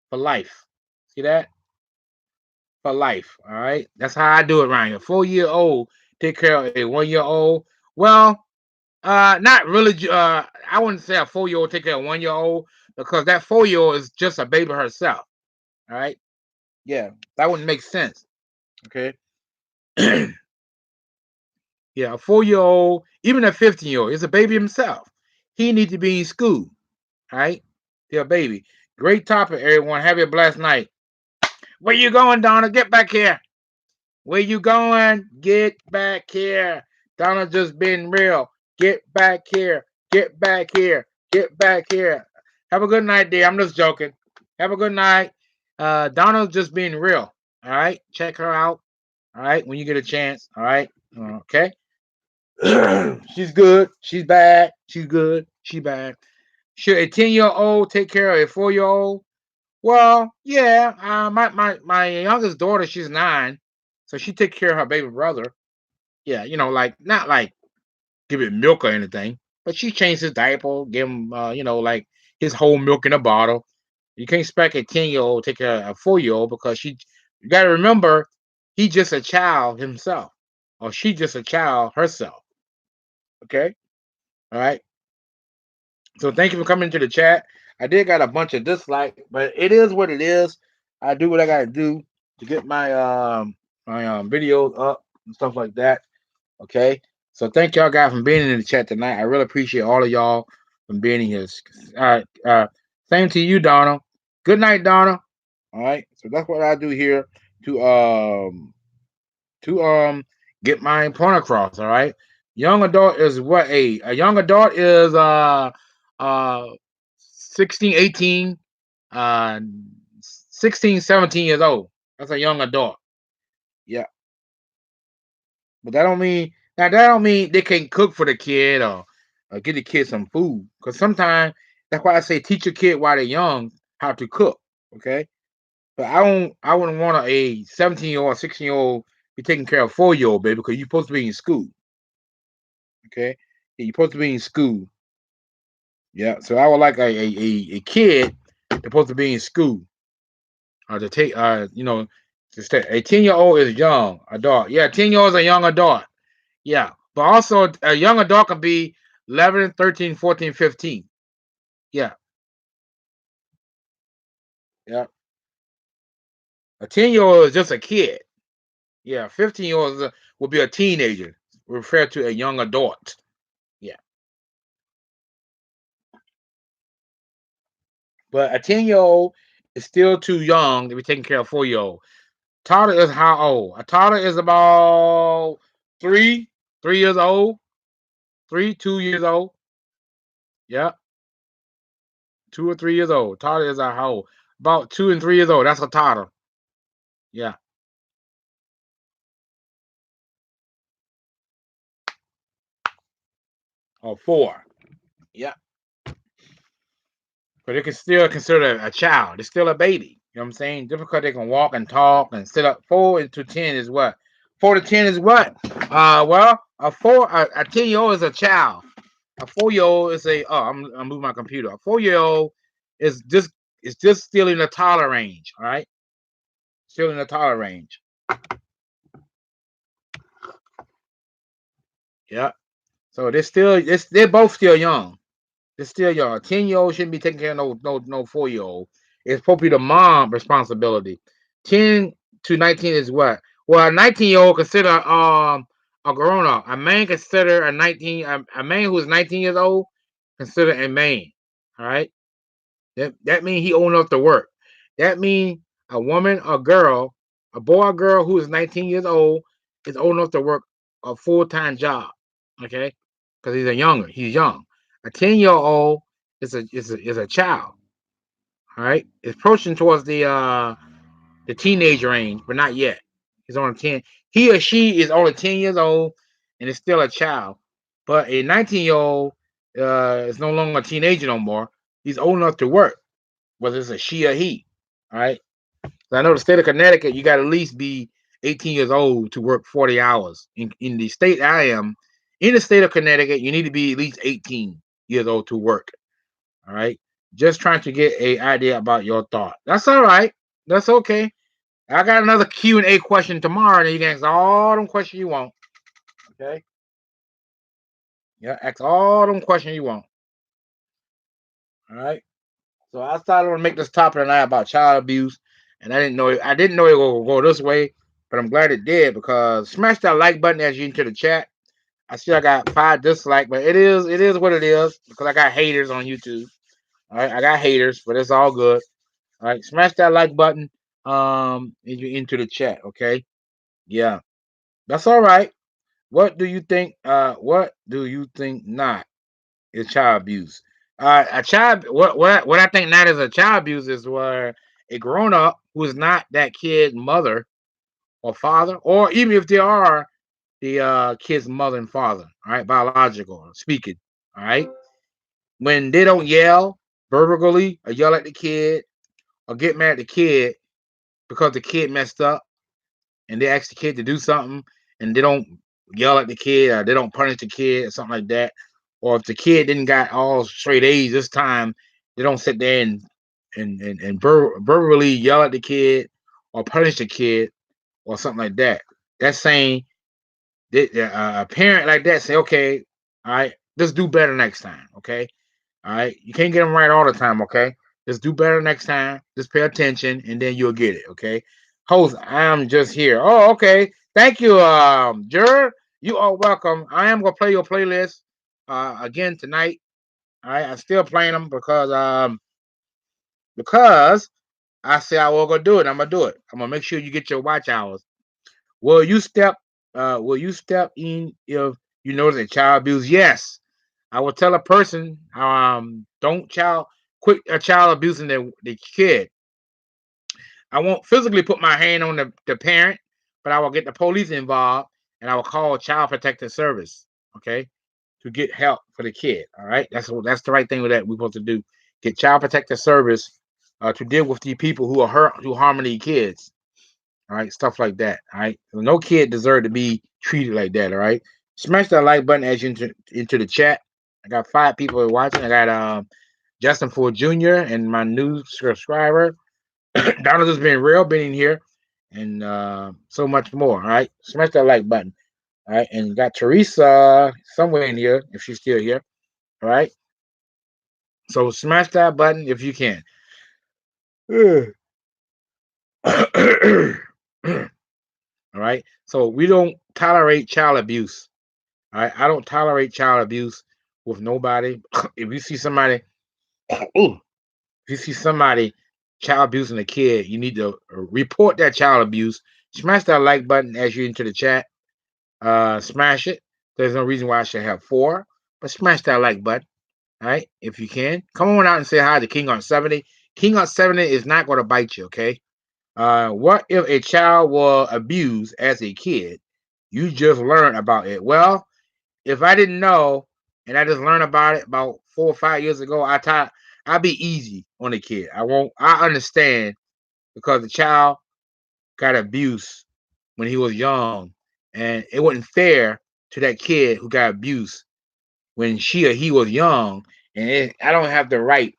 for life. See that? For life. All right. That's how I do it around here. 4 year old take care of a 1 year old. Well, not really. I wouldn't say a 4 year old take care of 1 year old because that 4 year old is just a baby herself. All right. Yeah, that wouldn't make sense. Okay. Yeah, a 4 year old, even a 15 year old, is a baby himself. He needs to be in school. All right. They're a baby. Great topic, everyone. Have a blessed night. Where you going, Donna? Get back here. Where you going? Get back here. Donna just being real. Get back here. Get back here. Get back here. Have a good night, dear. I'm just joking. Have a good night. Donna's just being real. All right. Check her out. All right. When you get a chance. All right. Okay. She's good. She's bad. She's good. She's bad. Should a 10-year-old take care of a 4 year old? Well, yeah. My youngest daughter, she's 9, so she takes care of her baby brother. Yeah, like not like give it milk or anything, but she changed his diaper, give him, like his whole milk in a bottle. You can't expect a 10-year-old take care of a 4 year old because you got to remember, he just a child himself, or she just a child herself. Okay, all right. So thank you for coming to the chat. I did got a bunch of dislike, but it is what it is. I do what I gotta do to get my videos up and stuff like that. Okay. So thank y'all guys for being in the chat tonight. I really appreciate all of y'all from being here. All right. Same to you, Donna. Good night, Donna. All right. So that's what I do here to get my point across. All right. Young adult is what age? A young adult is uh 16, 18, uh 16, 17 years old. That's a young adult. Yeah. But that don't mean they can cook for the kid or get the kid some food. Because sometimes that's why I say teach your kid while they're young how to cook. Okay. But I wouldn't want a 17-year-old, 16-year-old be taking care of a 4 year old baby because you're supposed to be in school. Okay. Yeah, you're supposed to be in school. Yeah. So I would like a kid that's supposed to be in school. Or to take to stay a 10-year-old is young adult. Yeah, 10 year old is a young adult. Yeah. But also a young adult can be 11, 13, 14, 15. Yeah. Yeah. A 10-year-old is just a kid. Yeah. 15-year-old will be a teenager, referred to a young adult. Yeah. But a 10-year-old is still too young to be taking care of a 4-year-old. Toddler is how old? A toddler is about 3 years old, 2 years old. Yeah, 2 or 3 years old. Toddler is how old? About 2 and 3 years old. That's a toddler. Yeah, or 4. Yeah, but they can still consider a child. It's still a baby. You know what I'm saying? Just because they can walk and talk and sit up. 4 to 10 is what? 4 to 10 is what? Well, a 10-year-old is a child. A 4-year-old is a. Oh, I'm moving my computer. A 4-year-old is just still in the toddler range. All right, still in the toddler range. Yeah. So they're both still young. They're still young. A 10-year-old shouldn't be taking care of no 4-year-old. It's supposed to be the mom responsibility. 10 to 19 is what? Well, a 19-year-old consider a grown up. A man consider a man who is 19 years old consider a man. All right. That means he old enough to work. That means a woman or girl, a boy or girl who is 19 years old is old enough to work a full-time job. Okay, because he's young. A 10-year-old is a child. All right, it's approaching towards the teenage range, but not yet. He's only 10. He or she is only 10 years old and is still a child. But a 19-year-old is no longer a teenager no more. He's old enough to work, whether it's a she or he. All right. So I know the state of Connecticut, you got to at least be 18 years old to work 40 hours. In the state I am, in the state of Connecticut, you need to be at least 18 years old to work. All right. Just trying to get a idea about your thought. That's all right. That's okay. I got another Q&A question tomorrow, and you can ask all them questions you want. Okay. Yeah, ask all them questions you want. All right. So I started to make this topic tonight about child abuse, and I didn't know it would go this way, but I'm glad it did because smash that like button as you into the chat. I still got 5 dislikes, but it is what it is because I got haters on YouTube. All right, I got haters, but it's all good. All right, smash that like button as you into the chat. Okay, yeah, that's all right. What do you think? What do you think not is child abuse? A child. What I think not is a child abuse is where a grown up who is not that kid's mother or father, or even if they are the kid's mother and father, all right, biological speaking, all right, when they don't yell verbally or yell at the kid or get mad at the kid because the kid messed up and they ask the kid to do something and they don't yell at the kid or they don't punish the kid or something like that. Or if the kid didn't got all straight A's this time, they don't sit there and verbally yell at the kid or punish the kid or something like that. That's saying that a parent like that say, okay, all right, just do better next time. Okay, all right, you can't get them right all the time. Okay, just do better next time. Just pay attention, and then you'll get it. Okay, host, I'm just here. Oh, okay. Thank you, Jur. You are welcome. I am gonna play your playlist again tonight. All right, I'm still playing them because I said I was gonna do it. I'm gonna do it. I'm gonna make sure you get your watch hours. Will you step in if you notice a child abuse? Yes. I will tell a person, don't quit a child abusing the kid. I won't physically put my hand on the parent, but I will get the police involved and I will call child protective service, okay, to get help for the kid. All right. That's the right thing with that we're supposed to do. Get child protective service to deal with the people who harming the kids. All right, stuff like that. All right, so no kid deserve to be treated like that. All right, smash that like button as you into the chat. I got 5 people watching. I got Justin Ford Jr. and my new subscriber Donald has been real, been in here, and so much more. All right, smash that like button. All right, and got Teresa somewhere in here if she's still here. All right, so smash that button if you can. All right, so we don't tolerate child abuse. All right, I don't tolerate child abuse with nobody. If you see somebody, ooh, if you see somebody child abusing a kid, you need to report that child abuse. Smash that like button as you into the chat. Smash it. There's no reason why I should have four, but smash that like button. All right, if you can, come on out and say hi to King on 70. King on 70 is not going to bite you. Okay. What if a child was abused as a kid? You just learned about it. Well, if I didn't know and I just learned about it about 4 or 5 years ago, I'd be easy on the kid. I won't. I understand because the child got abused when he was young, and it wasn't fair to that kid who got abused when she or he was young, and I don't have the right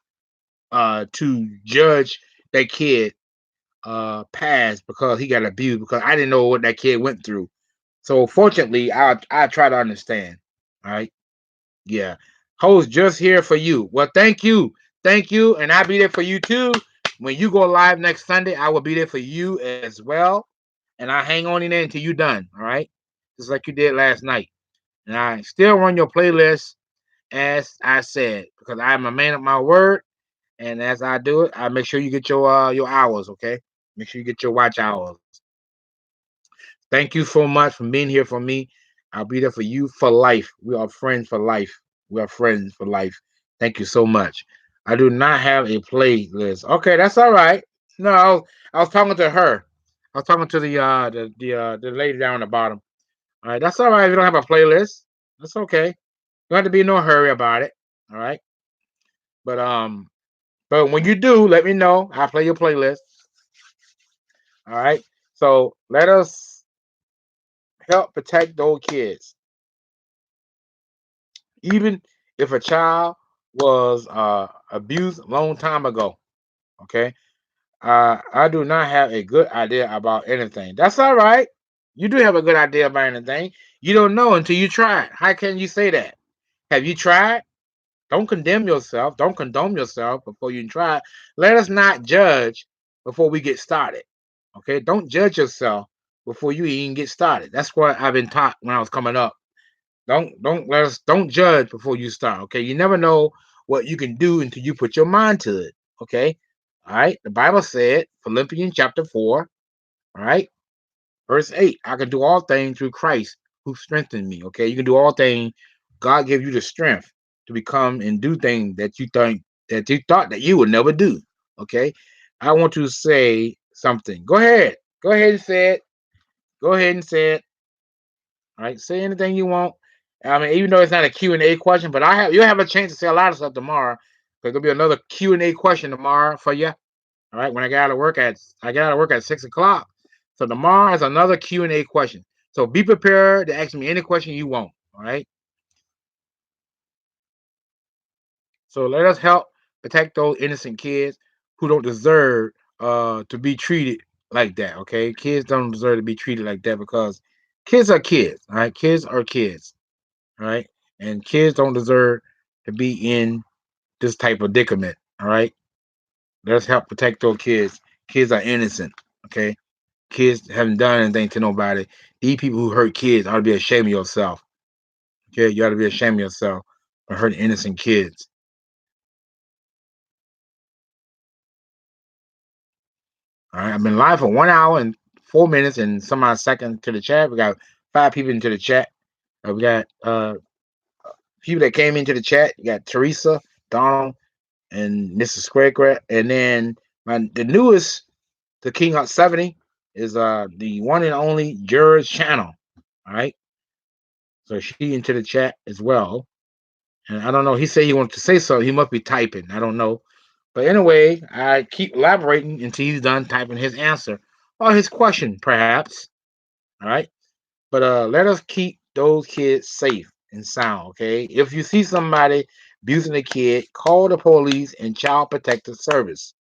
to judge that kid past because he got abused because I didn't know what that kid went through. So fortunately, I try to understand. All right. Yeah. Host just here for you. Well, thank you. Thank you. And I'll be there for you too. When you go live next Sunday, I will be there for you as well. And I hang on in there until you're done. All right. Just like you did last night. And I still run your playlist as I said, because I am a man of my word. And as I do it, I make sure you get your hours, okay? Make sure you get your watch hours. Thank you so much for being here for me. I'll be there for you for life. We are friends for life. We are friends for life. Thank you so much. I do not have a playlist. Okay, that's all right. No, I was talking to her. I was talking to the lady down the bottom. All right, that's all right. If you don't have a playlist, that's okay. You don't have to be in no hurry about it. All right, but but when you do, let me know. I'll play your playlist. All right. So let us help protect those kids. Even if a child was abused a long time ago. Okay. I do not have a good idea about anything. That's all right. You do have a good idea about anything. You don't know until you try it. How can you say that? Have you tried? Don't condemn yourself. Don't condone yourself before you try. Let us not judge before we get started. Okay, don't judge yourself before you even get started. That's what I've been taught when I was coming up. Don't judge before you start. Okay, you never know what you can do until you put your mind to it. Okay, all right. The Bible said, Philippians chapter 4, all right, verse 8. I can do all things through Christ who strengthened me. Okay, you can do all things. God gave you the strength to become and do things that you thought that you would never do. Okay, I want to say something. Go ahead. Go ahead and say it. Go ahead and say it. All right, say anything you want. I mean, even though it's not a Q&A question, but you'll have a chance to say a lot of stuff tomorrow. There's gonna be another Q&A question tomorrow for you. All right, when I get out of work at 6 o'clock. So tomorrow is another Q&A question. So be prepared to ask me any question you want. All right. So let us help protect those innocent kids who don't deserve to be treated like that. Okay, kids don't deserve to be treated like that because kids are kids. All right, kids are kids. All right, and kids don't deserve to be in this type of predicament. All right, let's help protect those kids. Kids are innocent. Okay, kids haven't done anything to nobody. These people who hurt kids ought to be ashamed of yourself. Okay, you ought to be ashamed of yourself for hurting innocent kids. All right, I've been live for 1 hour and 4 minutes and some odd second to the chat. We got 5 people into the chat. We got people that came into the chat. You got Teresa, Donald, and Mrs. Square. And then the newest, the King Hot 70, is the one and only Juror's channel. All right. So she into the chat as well. And I don't know. He said he wanted to say so. He must be typing. I don't know. But anyway, I keep elaborating until he's done typing his answer or his question, perhaps. All right. But let us keep those kids safe and sound. Okay. If you see somebody abusing a kid, call the police and child protective service.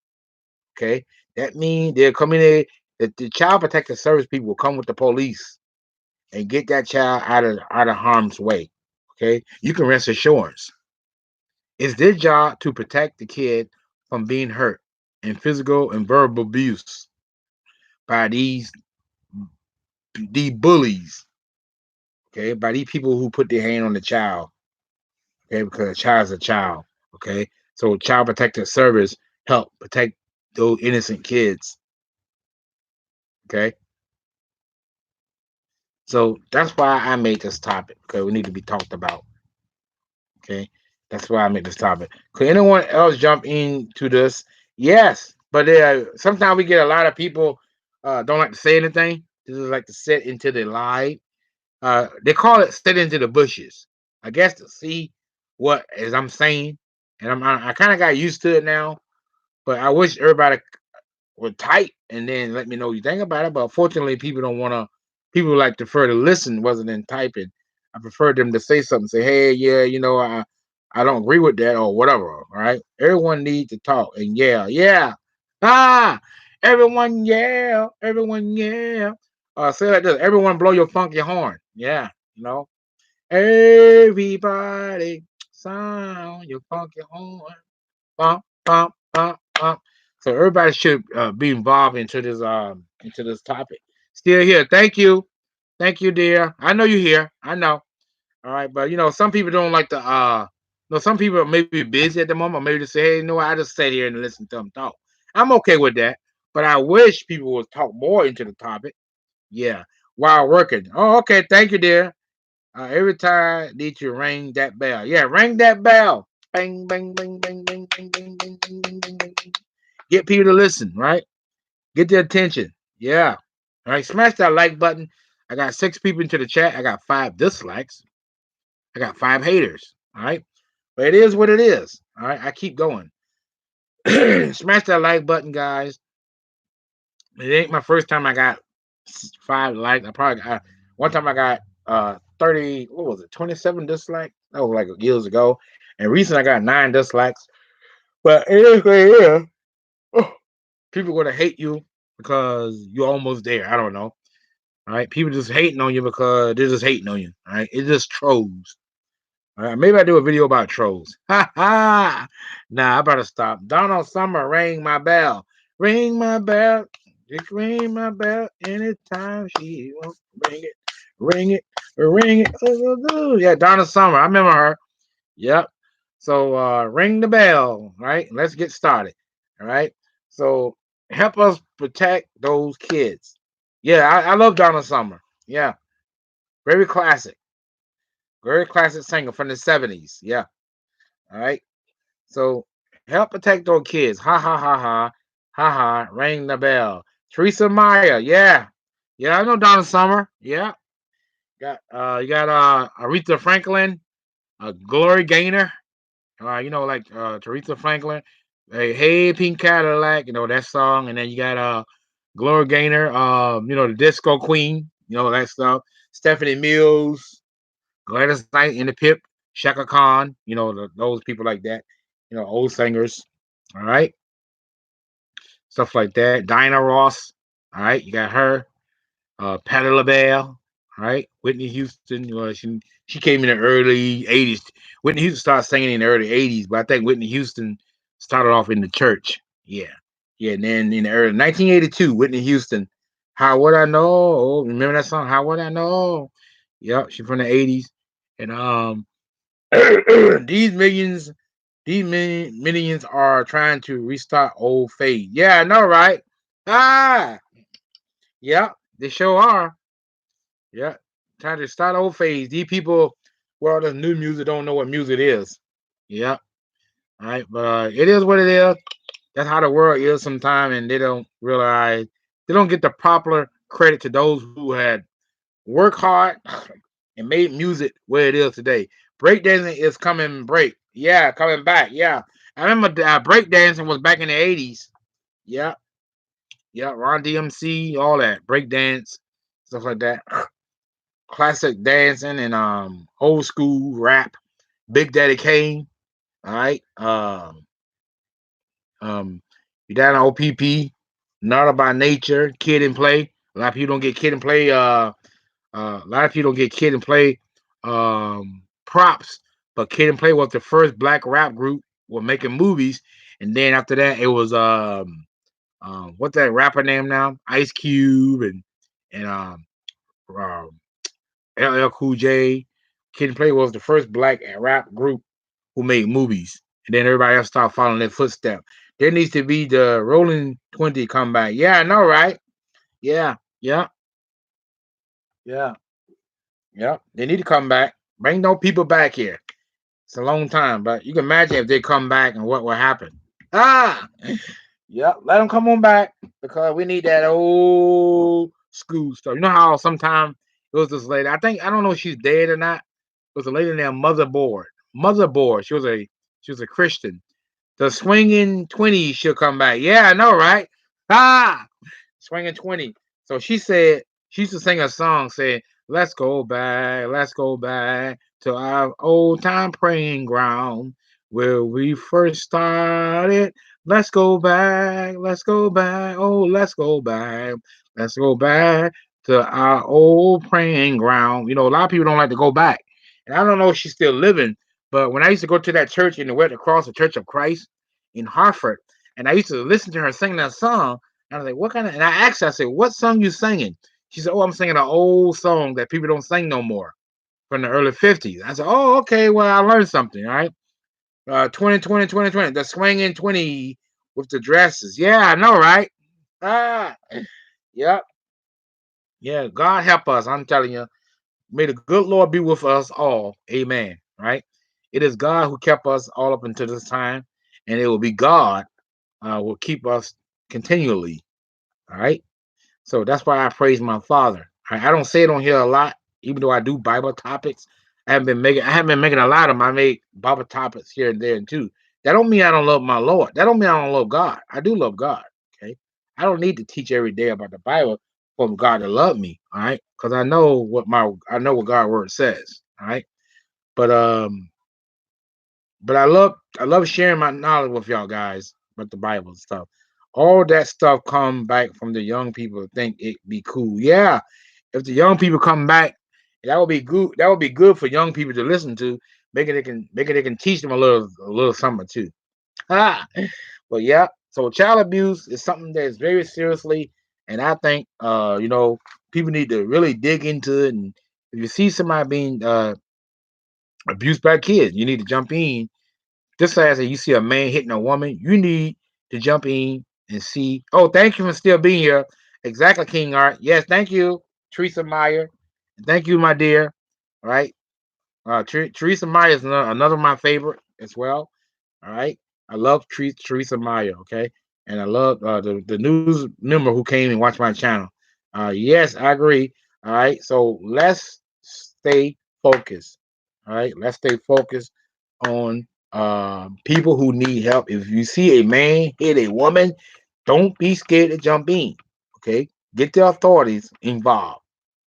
Okay. That means they're coming in. That the child protective service people will come with the police and get that child out of harm's way. Okay, you can rest assured it's their job to protect the kid from being hurt and physical and verbal abuse by these bullies. Okay, by these people who put their hand on the child. Okay, because a child is a child. Okay, so Child Protective Service help protect those innocent kids. Okay, so that's why I made this topic because we need to be talked about. Okay, that's why I made this topic. Could anyone else jump into this? Yes, but sometimes we get a lot of people don't like to say anything. They just like to sit into the live. They call it sit into the bushes. I guess to see what as I'm saying, and I kind of got used to it now. But I wish everybody would type and then let me know what you think about it. But unfortunately, people don't want to. People like prefer to listen rather than typing. I prefer them to say something. Say, hey, yeah, I don't agree with that or whatever. All right. Everyone needs to talk and yeah, yeah. Ah, everyone yell, everyone yell. Say like this. Everyone blow your funky horn. Yeah, you know. Everybody sound your funky horn. Bump, bump, bump, bump. So everybody should be involved into this topic. Still here. Thank you, dear. I know you're here. I know. All right, but some people don't like to. Some people may be busy at the moment. Maybe they say, hey, I just sit here and listen to them talk. I'm okay with that, but I wish people would talk more into the topic. Yeah, while working. Oh, okay. Thank you, dear. Every time need to ring that bell. Yeah, ring that bell. Bang, bang, bang, bang, bang, bang, bang, bang, bang, bang, bang, bang. Get people to listen, right? Get their attention. Yeah. All right. Smash that like button. I got 6 people into the chat. I got 5 dislikes. I got 5 haters. All right. But it is what it is. All right. I keep going. Smash that like button, guys. It ain't my first time I got 5 likes. One time I got 30, what was it, 27 dislikes? That was like years ago. And recently I got 9 dislikes. But it is what it is. Oh, people gonna hate you because you're almost there. I don't know. All right. People just hating on you because they're just hating on you. All right. It's just trolls. All right. Maybe I do a video about trolls. Ha ha. Nah, I better stop. Donald Summer ring my bell. Ring my bell. Just ring my bell anytime she wants. Ring it. Ring it. Ring it. Yeah, Donna Summer. I remember her. Yep. So ring the bell, right? Let's get started. All right. So help us protect those kids. Yeah, I love Donna Summer. Yeah. Very classic. Very classic singer from the 70s. Yeah. All right. So help protect those kids. Ha ha ha ha. Ha ha. Ring the bell. Teresa Maya. Yeah. Yeah, I know Donna Summer. Yeah. You got Aretha Franklin, Glory Gaynor. Like Teresa Franklin. Hey, Pink Cadillac, that song. And then you got Gloria Gaynor, the Disco Queen, that stuff. Stephanie Mills, Gladys Knight in the Pip, Shaka Khan, those people like that, old singers. All right. Stuff like that. Dinah Ross. All right. You got her. Patti LaBelle. All right. Whitney Houston. She came in the early 80s. Whitney Houston started singing in the early 80s, but I think Whitney Houston started off in the church. Yeah. Yeah. And then in the early 1982, Whitney Houston. How would I know? Remember that song? How would I know? Yep. She's from the 80s. And these millions are trying to restart old faith. Yeah, I know, right? Ah, yeah, they sure are. Yeah, trying to start old phase. These people, well, the new music don't know what music is. Yeah, all right, but it is what it is. That's how the world is sometimes, and they don't realize they don't get the proper credit to those who had worked hard and made music where it is today. Breakdancing is coming coming back. Yeah, I remember breakdancing was back in the 80s. Yeah, yeah, Ron DMC, all that breakdance stuff like that. Classic dancing and old school rap. Big Daddy Kane. All right. Um, you down on OPP. Not About Nature. Kid and Play. A lot of people don't get Kid and Play A lot of people don't get Kid and Play props, but Kid and Play was the first black rap group were making movies, and then after that it was what's that rapper name now? Ice Cube and um LL Cool J. Kid and Play was the first black rap group who made movies, and then everybody else started following their footsteps. There needs to be the Rolling 20 comeback. Yeah, I know, right? Yeah, yeah, yeah, yeah. They need to come back. Bring no people back here. It's a long time, but you can imagine if they come back and what will happen. Ah, yep. Let them come on back because we need that old school stuff. You know how sometimes it was this lady. I don't know if she's dead or not. It was a lady named Motherboard. Motherboard. She was a Christian. The swinging 20 should come back. Yeah, I know, right? Ah, swinging 20. So she used to sing a song saying, let's go back to our old time praying ground where we first started. Let's go back, oh, let's go back to our old praying ground. You know, a lot of people don't like to go back. And I don't know if she's still living, but when I used to go to that church in the West Across the Church of Christ in Hartford, and I used to listen to her sing that song, and I was like, what kind of, and I asked her, I said, what song you singing? She said, oh, I'm singing an old song that people don't sing no more from the early 50s. I said, oh, okay, well, I learned something, all right? 2020, the swinging 20 with the dresses. Yeah, I know, right? Ah, yep. Yeah, God help us. I'm telling you, may the good Lord be with us all. Amen. Right? It is God who kept us all up until this time, and it will be God will keep us continually. All right. So that's why I praise my Father. I don't say it on here a lot, even though I do Bible topics. I haven't been making a lot of them. I make Bible topics here and there and too. That don't mean I don't love my Lord. That don't mean I don't love God. I do love God. Okay. I don't need to teach every day about the Bible for God to love me. All right. Because I know what God's word says. All right. But I love sharing my knowledge with y'all guys about the Bible and stuff. All that stuff come back from the young people think it be cool. Yeah, if the young people come back, that would be good. That would be good for young people to listen to. Make it they can teach them a little something too. Ah, but yeah. So child abuse is something that is very seriously, and I think people need to really dig into it. And if you see somebody being abused by kids, you need to jump in just as you see a man hitting a woman, you need to jump in and see. Oh, thank you for still being here. Exactly, King Art. Yes, thank you, Teresa Meyer. Thank you, my dear. All right. Teresa Meyer is another of my favorite as well. All right. I love Teresa Meyer. Okay. And I love the news member who came and watched my channel. Yes, I agree. All right. So let's stay focused. All right. Let's stay focused on people who need help. If you see a man hit a woman, don't be scared to jump in. Okay, get the authorities involved.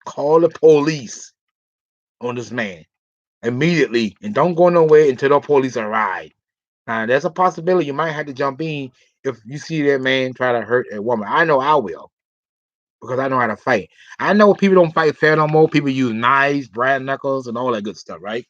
Call the police on this man immediately, and don't go nowhere until the police arrive. Now, there's a possibility you might have to jump in if you see that man try to hurt a woman. I know I will because I know how to fight. I know people don't fight fair no more. People use knives, brass knuckles, and all that good stuff, right?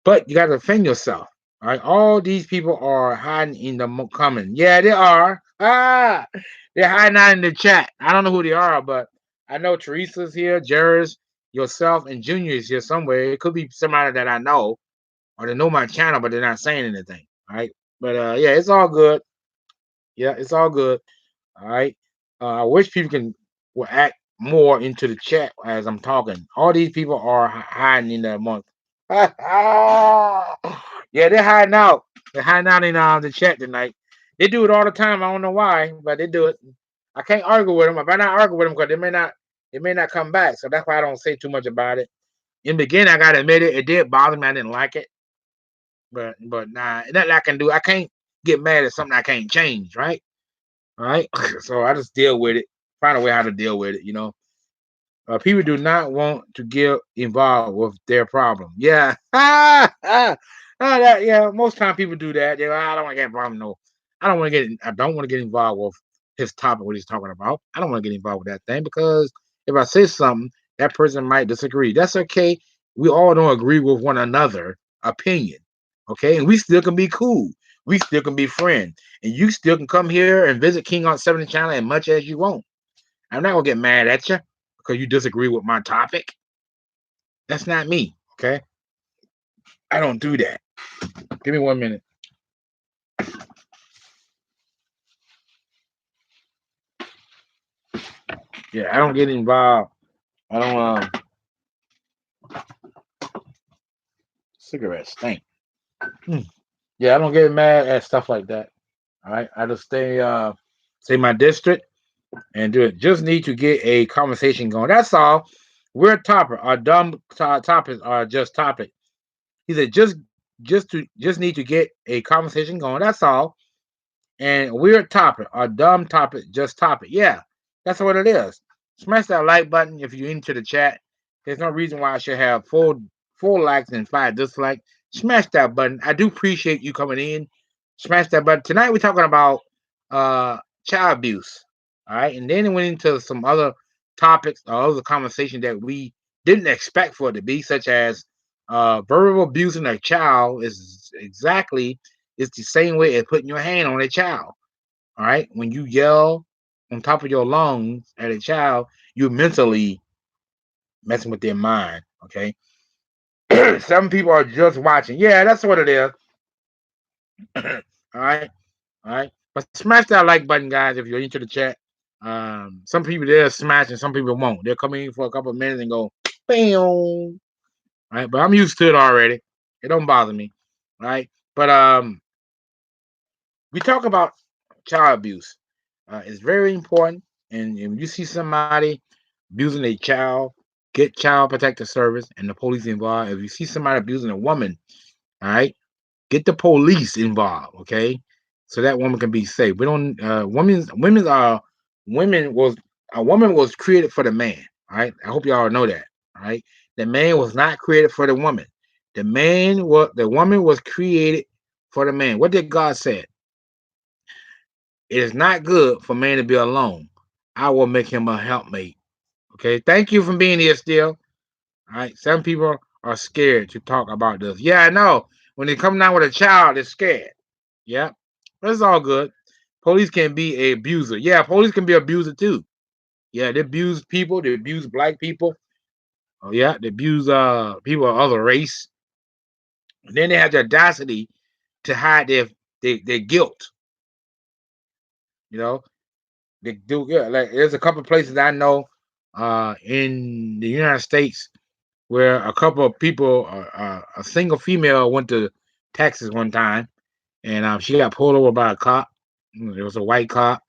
But you got to defend yourself. All right. All these people are hiding in the comment. Yeah, they are. They're hiding out in the chat. I don't know who they are, but I know Teresa's here, Jairus, yourself, and Junior is here somewhere. It could be somebody that I know or they know my channel, but they're not saying anything. All right. But yeah, it's all good. Yeah, it's all good. All right. I wish people will act more into the chat as I'm talking. All these people are hiding in that month. Yeah, they're hiding out. They're hiding out in the chat tonight. They do it all the time. I don't know why, but they do it. I can't argue with them. If I not argue with them, because they may not come back. So that's why I don't say too much about it. In the beginning, I gotta admit it did bother me. I didn't like it, but nah, nothing I can do. I can't get mad at something I can't change, right? All right. So I just deal with it. Find a way how to deal with it. People do not want to get involved with their problem. Yeah. Yeah. Most time people do that. I don't want to get involved. No, I don't want to get involved with his topic. What he's talking about. I don't want to get involved with that thing because if I say something, That person might disagree. That's okay. We all don't agree with one another opinion. Okay, and we still can be cool. We still can be friends. And you still can come here and visit King on 70 channel as much as you want. I'm not gonna get mad at you because you disagree with my topic. That's not me. Okay. I don't do that. Give me 1 minute. Yeah, I don't get involved. I don't cigarettes stink. Yeah, I don't get mad at stuff like that. All right. I just stay my district and do it. Just need to get a conversation going. That's all. We're a topper. Our dumb topics are just topic. He said just need to get a conversation going. That's all. And we're a topic. Our dumb topic, just topic. Yeah, that's what it is. Smash that like button if you're into the chat. There's no reason why I should have four likes and 5 dislikes. Smash that button. I do appreciate you coming in. Smash that button. Tonight we're talking about uh child abuse. All right, and then it went into some other topics or other conversation that we didn't expect for it to be, such as verbal abuse in a child is exactly it's the same way as putting your hand on a child. All right. When you yell on top of your lungs at a child, you're mentally messing with their mind. Okay. Some people are just watching. Yeah, that's what it is. All right. All right. But smash that like button, guys, if you're into the chat. Some people they'll smash and some people won't. They'll come in for a couple of minutes and go, bam. All right. But I'm used to it already. It don't bother me. All right. But we talk about child abuse. It's very important. And when you see somebody abusing a child, get child protective service and the police involved. If you see somebody abusing a woman, all right, get the police involved, okay, so that woman can be safe. We don't. Women was a woman was created for the man. All right, I hope y'all know that. All right, the man was not created for the woman. The woman was created for the man. What did God say? It is not good for man to be alone. I will make him a helpmate. Okay. Thank you for being here still. All right. Some people are scared to talk about this. Yeah, I know. When they come down with a child, they're scared. Yeah. But it's all good. Police can be a abuser. Yeah, police can be an abuser too. Yeah, they abuse people, they abuse black people. Oh yeah, they abuse people of other race. And then they have the audacity to hide their guilt. You know, they do. Yeah, like there's a couple of places I know in the United States where a couple of people, a single female went to Texas one time, and she got pulled over by a cop. It was a white cop,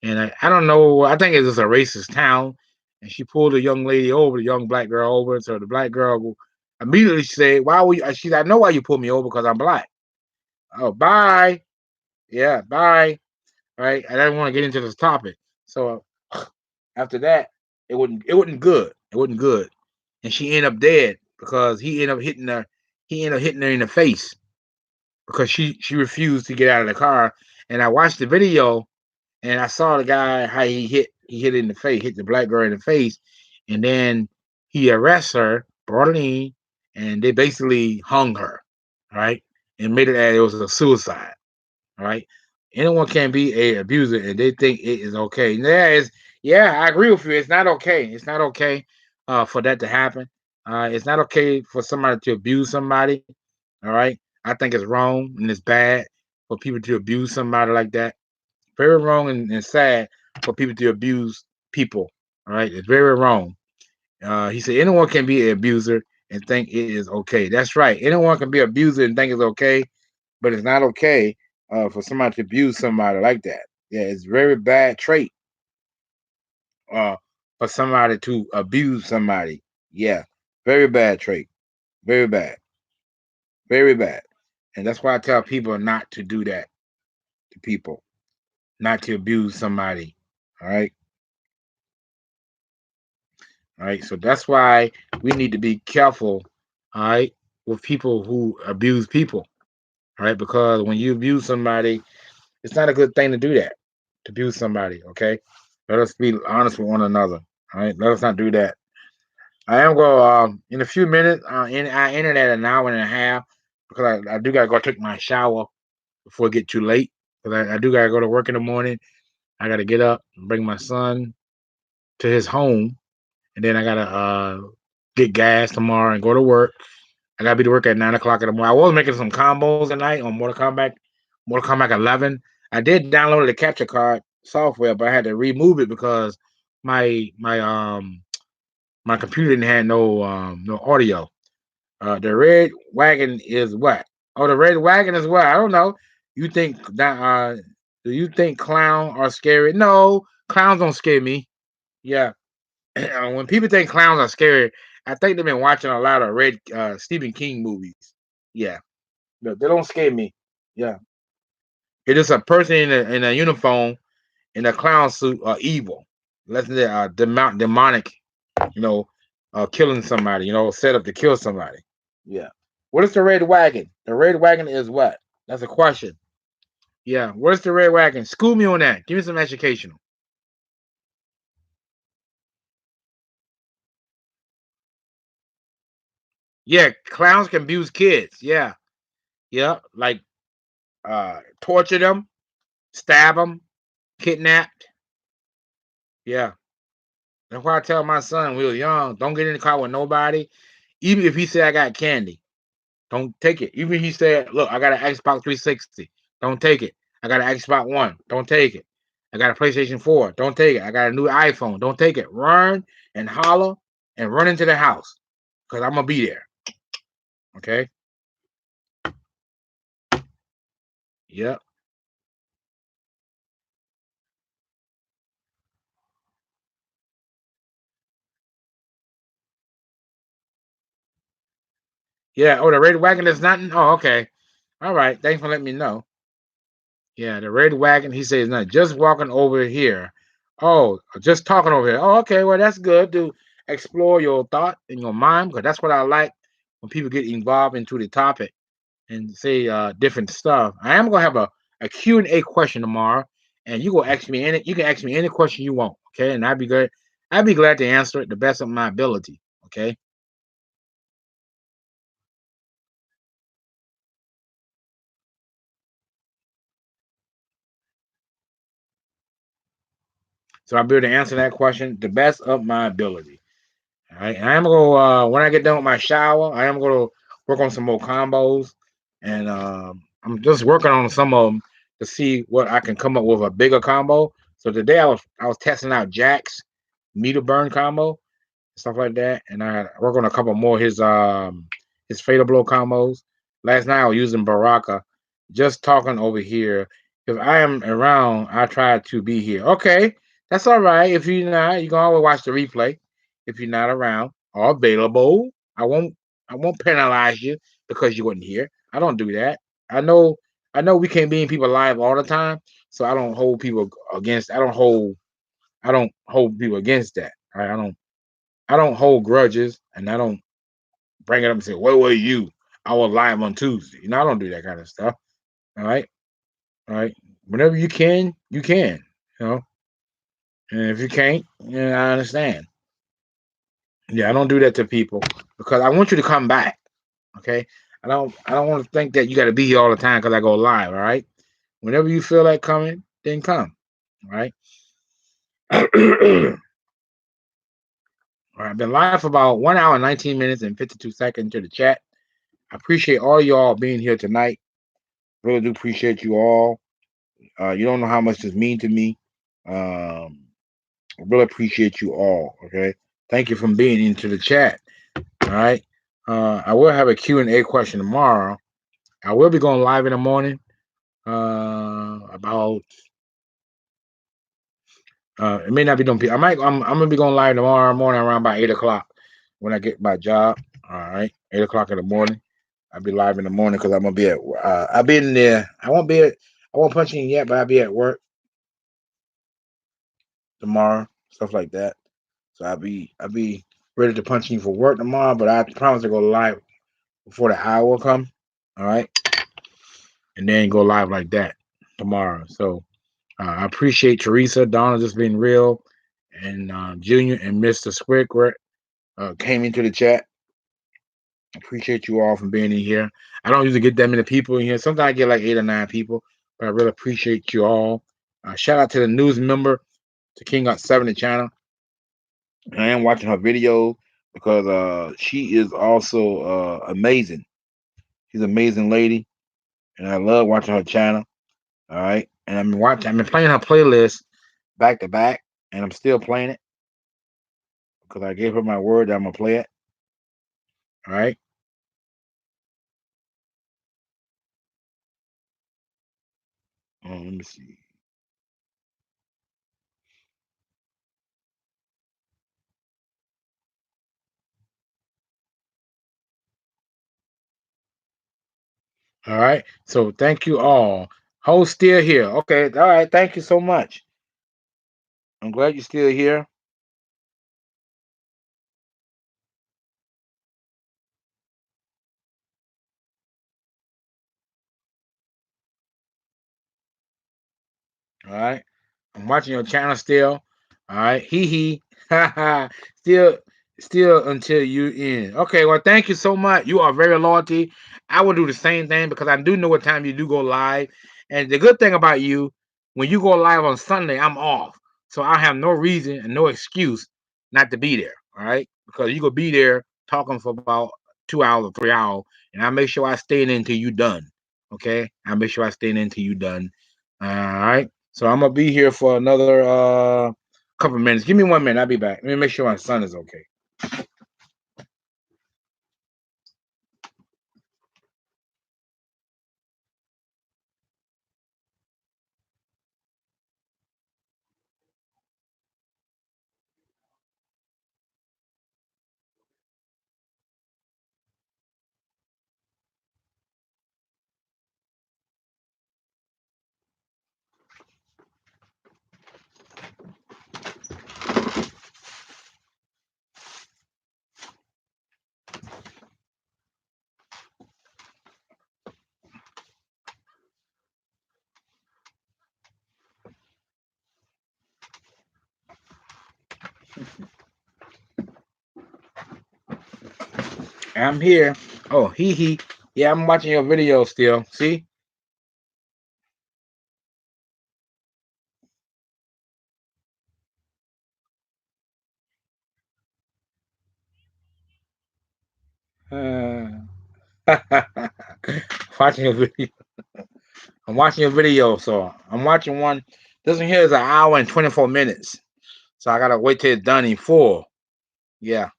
and I don't know. I think it was a racist town, and she pulled a young lady over, the young black girl over. So the black girl immediately said, "Why were you?" She said, "I know why you pulled me over because I'm black." Oh, bye. Yeah, bye. Right. I didn't want to get into this topic. So after that, it wasn't good. It wasn't good, and she ended up dead because he ended up hitting her. He ended up hitting her in the face because she refused to get out of the car. And I watched the video and I saw the guy how he hit in the face, hit the black girl in the face, and then he arrested her, brought her in, and they basically hung her, right, and made it that it was a suicide, right. Anyone can be a abuser, and they think it is okay. Yeah, I agree with you. It's not okay. It's not okay for that to happen. It's not okay for somebody to abuse somebody. All right. I think it's wrong and it's bad for people to abuse somebody like that. Very wrong and sad for people to abuse people. All right. It's very wrong. He said anyone can be an abuser and think it is okay. That's right. Anyone can be an abuser and think it's okay, but it's not okay for somebody to abuse somebody like that. Yeah, it's very bad trait uh, for somebody to abuse somebody. Yeah, very bad trait. Very bad. Very bad. And that's why I tell people not to do that to people, not to abuse somebody. All right. All right. So that's why we need to be careful. All right. With people who abuse people. All right. Because when you abuse somebody, it's not a good thing to do that, to abuse somebody. Okay. Let us be honest with one another. All right. Let us not do that. I am going in a few minutes. I ended at an hour and a half because I do gotta go take my shower before it get too late. Because I do gotta go to work in the morning. I gotta get up and bring my son to his home, and then I gotta get gas tomorrow and go to work. I gotta be to work at 9 o'clock in the morning. I was making some combos at night on Mortal Kombat 11. I did download the capture card software, but I had to remove it because my my um my computer didn't have no audio. The red wagon is what? Oh, the red wagon is what? I don't know. You think that? Do you think clowns are scary? No, clowns don't scare me. Yeah, when people think clowns are scary, I think they've been watching a lot of red Stephen King movies. Yeah, no, they don't scare me. Yeah, it is a person in a uniform in a clown suit are evil. Let's say demonic. You know, killing somebody. Set up to kill somebody. Yeah. What is the red wagon? The red wagon is what? That's a question. Yeah. What is the red wagon? School me on that. Give me some educational. Yeah, clowns can abuse kids. Yeah. Yeah. Like torture them, stab them, kidnapped. Yeah. That's why I tell my son when we was young, don't get in the car with nobody. Even if he said I got candy, don't take it. Even if he said, look, I got an Xbox 360, don't take it. I got an Xbox One, don't take it. I got a PlayStation 4, don't take it. I got a new iPhone, don't take it. Run and holler and run into the house because I'm gonna be there. Okay. Yep. Yeah. Oh, the red wagon is nothing. Oh, okay. All right. Thanks for letting me know. Yeah, the red wagon. He says not just walking over here. Oh, just talking over here. Oh, okay. Well, that's good to explore your thought and your mind because that's what I like when people get involved into the topic and say different stuff. I am gonna have a Q and A question tomorrow, and you gonna ask me any. You can ask me any question you want. Okay, and I'd be good. I'd be glad to answer it the best of my ability. Okay. So I'll be able to answer that question the best of my ability. All right. And I am gonna when I get done with my shower, I am gonna work on some more combos, and I'm just working on some of them to see what I can come up with a bigger combo. So today I was testing out Jack's meter burn combo, stuff like that, and I work on a couple more of his fatal blow combos. Last night I was using Baraka, just talking over here. If I am around, I try to be here. Okay, that's all right. If you're not, you can always watch the replay. If you're not around or available, I won't I won't penalize you because you wasn't here. I don't do that. I know I know we can't be in people live all the time, so I don't hold people against. I don't hold people against that. I don't hold grudges, and I don't bring it up and say, "Where were you? I was live on Tuesday." I don't do that kind of stuff. All right, all right. Whenever you can, you can. You know, and if you can't, I understand. Yeah, I don't do that to people because I want you to come back. Okay, I don't want to think that you got to be here all the time because I go live. All right, whenever you feel like coming, then come. All right. All right. I've been live for about 1 hour, 19 minutes, and 52 seconds to the chat. I appreciate all y'all being here tonight. Really do appreciate you all. You don't know how much this means to me. I really appreciate you all. Okay, thank you for being into the chat. All right, I will have a Q and A question tomorrow. I will be going live in the morning. About it may not be done. I'm gonna be going live tomorrow morning around about 8 o'clock when I get my job. All right, 8 o'clock in the morning. I'll be live in the morning because I'm gonna be at. I'll be in there. I won't be at. I won't punch in yet, but I'll be at work tomorrow, stuff like that. So I'll be ready to punch in for work tomorrow, but I promise to go live before the hour come. All right, and then go live like that tomorrow. So I appreciate Teresa, Donna just being real, and Junior and Mr. Squidward. came into the chat. Appreciate you all for being in here. I don't usually get that many people in here. Sometimes I get like 8 or 9 people, but I really appreciate you all. Shout out to the news member, to King Got 70 channel. I am watching her video because she is also amazing. She's an amazing lady, and I love watching her channel. All right, and I've been playing her playlist back to back, and I'm still playing it because I gave her my word that I'm gonna play it. All right. Let me see. All right. So thank you all. Host still here. Okay. All right. Thank you so much. I'm glad you're still here. All right. I'm watching your channel still. All right. Hee hee. Ha ha. Still until you end. Okay. Well, thank you so much. You are very loyalty. I will do the same thing because I do know what time you do go live. And the good thing about you, when you go live on Sunday, I'm off. So I have no reason and no excuse not to be there. All right. Because you could be there talking for about 2 hours or 3 hours. And I make sure I stay in until you done. Okay. I make sure I stay in until you done. All right. So I'm gonna be here for another couple of minutes. Give me 1 minute. I'll be back. Let me make sure my son is okay. I'm here. Oh, hee hee. Yeah, I'm watching your video still. See? Watching your video. I'm watching your video, so I'm watching one. This one here is 1 hour and 24 minutes. So I gotta wait till it's done in full. Yeah,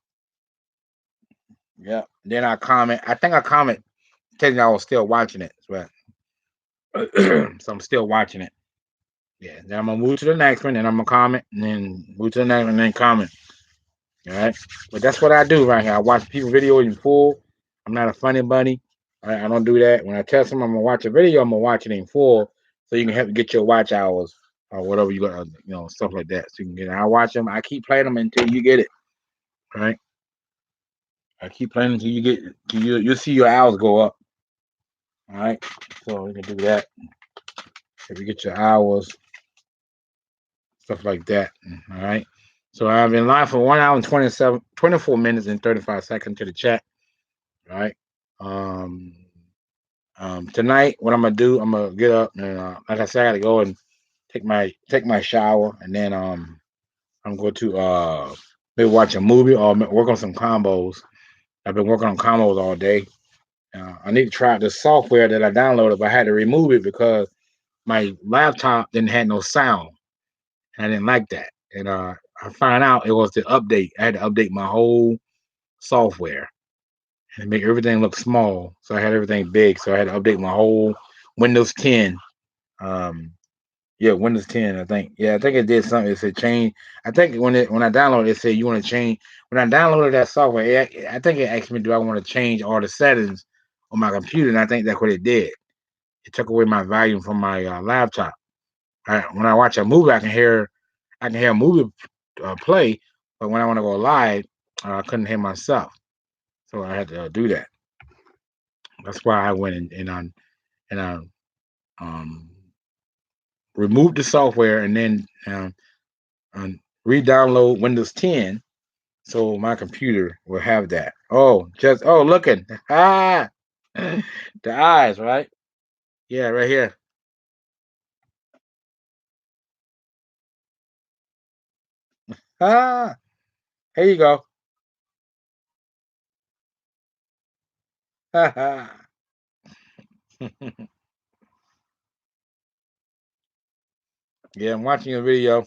yeah. Then I comment. I think I comment telling you I was still watching it. But so I'm still watching it. Yeah. Then I'm gonna move to the next one, and I'm gonna comment, and then move to the next one, and then comment. All right. But that's what I do right here. I watch people videos in full. I'm not a funny bunny. I don't do that. When I tell someone I'm gonna watch a video, I'm gonna watch it in full so you can help get your watch hours or whatever you got, stuff like that. So you can get it. I watch them. I keep playing them until you get it. Right. I keep playing until you get you'll see your hours go up. All right. So you can do that. If you get your hours, stuff like that. All right. So I've been live for 1 hour and 24 minutes and 35 seconds to the chat. All right. Um, Tonight, what I'm gonna do, I'm gonna get up and like I said, I gotta go and take my shower, and then I'm going to maybe watch a movie or work on some combos. I've been working on combos all day. I need to try out the software that I downloaded, but I had to remove it because my laptop didn't have no sound. And I didn't like that, and I found out it was the update. I had to update my whole software and make everything look small. So I had everything big. So I had to update my whole Windows 10. Um, yeah, Windows 10. I think. Yeah, I think it did something. It said change. I think when I downloaded, it said you want to change. When I downloaded that software, I think it asked me, do I want to change all the settings on my computer? And I think that's what it did. It took away my volume from my laptop. When I watch a movie, I can hear a movie play, but when I want to go live, I couldn't hear myself, so I had to do that. That's why I went and um, removed the software and then re-download Windows 10 So my computer will have that. Looking. Ah, the eyes, right? Yeah, right here. Ah, here you go. Yeah, I'm watching a video.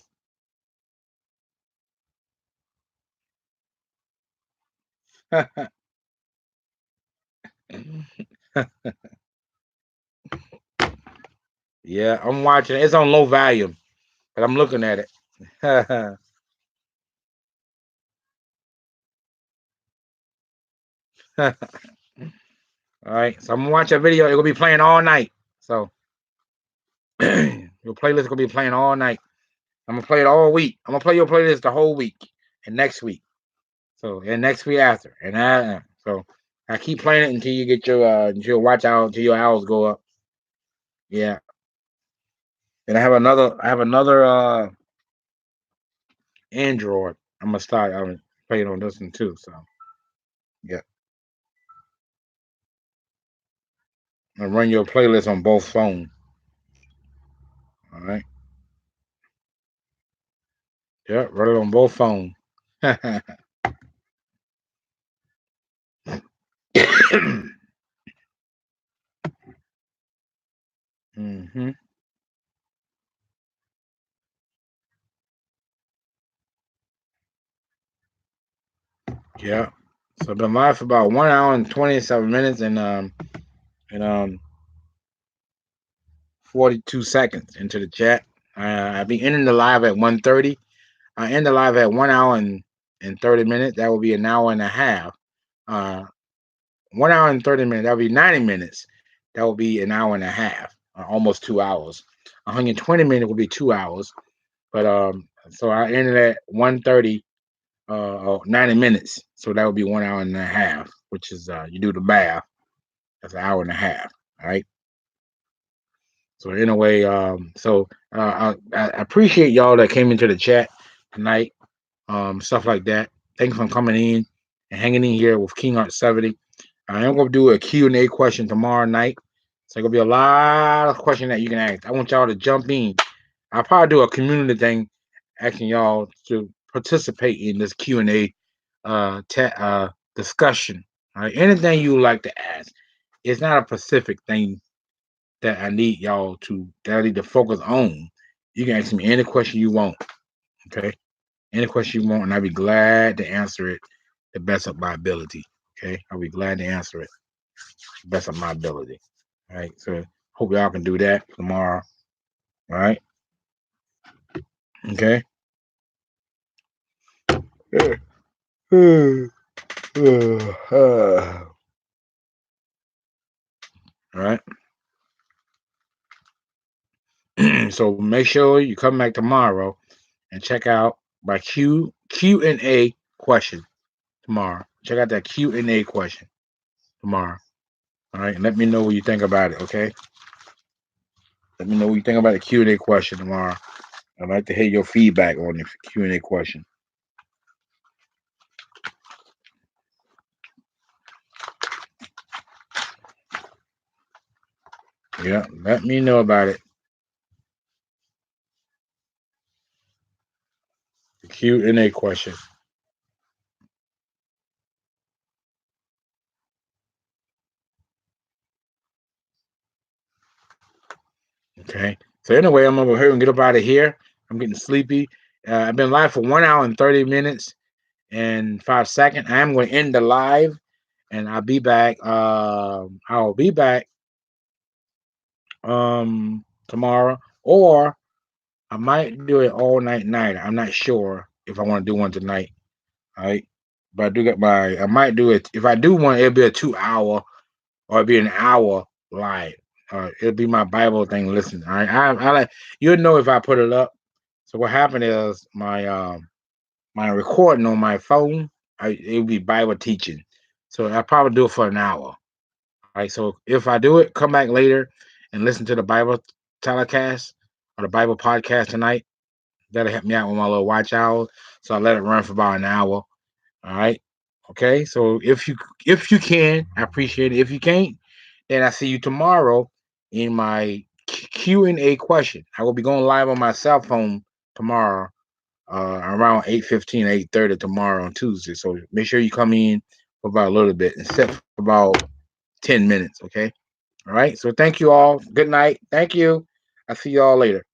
Yeah, I'm watching. It's on low volume, but I'm looking at it. All right, so I'm gonna watch a video. It's gonna be playing all night. So your playlist gonna be playing all night. I'm gonna play it all week. I'm gonna play your playlist the whole week and next week. So and next week after, and so I keep playing it until you get your until your watch out until your hours go up. Yeah, and I have another Android. I'm gonna start. I'm playing on this one too. So yeah, I run your playlist on both phones. All right. Yeah, run it on both phones. hmm Yeah. So I've been live for about 1 hour and 27 minutes and 42 seconds into the chat. I'll be ending the live at 1:30. I end the live at 1 hour and 30 minutes. That will be an hour and a half. 1 hour and 30 minutes. That will be 90 minutes. That will be an hour and a half, almost 2 hours. 120 minutes will be 2 hours. But so I ended at 1:30, 90 minutes. So that would be 1 hour and a half, which is you do the math. That's an hour and a half. All right. So in a way, I appreciate y'all that came into the chat tonight, stuff like that. Thanks for coming in and hanging in here with King Art 70. I am gonna do a Q&A question tomorrow night. So gonna be a lot of questions that you can ask. I want y'all to jump in. I'll probably do a community thing, asking y'all to participate in this Q&A discussion. All right, anything you would like to ask. It's not a specific thing that I need to focus on. You can ask me any question you want. Okay, any question you want, and I'll be glad to answer it the best of my ability. Okay, I'll be glad to answer it the best of my ability. All right, so hope y'all can do that tomorrow. All right, okay. All right. So make sure you come back tomorrow and check out my Q&A question tomorrow. Check out that Q&A question tomorrow. All right, and let me know what you think about it. Okay, let me know what you think about the Q&A question tomorrow. I'd like to hear your feedback on the Q&A question. Yeah, let me know about it. The Q&A question. Okay. So anyway, I'm over here and get up out of here. I'm getting sleepy. I've been live for 1 hour and 30 minutes and 5 seconds. I am going to end the live, and I'll be back. I'll be back tomorrow, or I might do it all night. I'm not sure if I want to do one tonight. All right. But I do get my. I might do it. If I do one, it'll be a 2 hour or it'll be an hour live. It'll be my Bible thing. Listen, all right. I like you'll know if I put it up. So what happened is my recording on my phone. It'll be Bible teaching. So I probably do it for an hour. All right. So if I do it, come back later and listen to the Bible telecast or the Bible podcast tonight. That'll help me out with my little watch hour. So I let it run for about an hour. All right. Okay. So if you can, I appreciate it. If you can't, then I see you tomorrow in my Q&A question. I will be going live on my cell phone tomorrow, around 8:15, 8:30 tomorrow on Tuesday. So make sure you come in for about a little bit and set for about 10 minutes. Okay. All right. So thank you all. Good night. Thank you. I see you all later.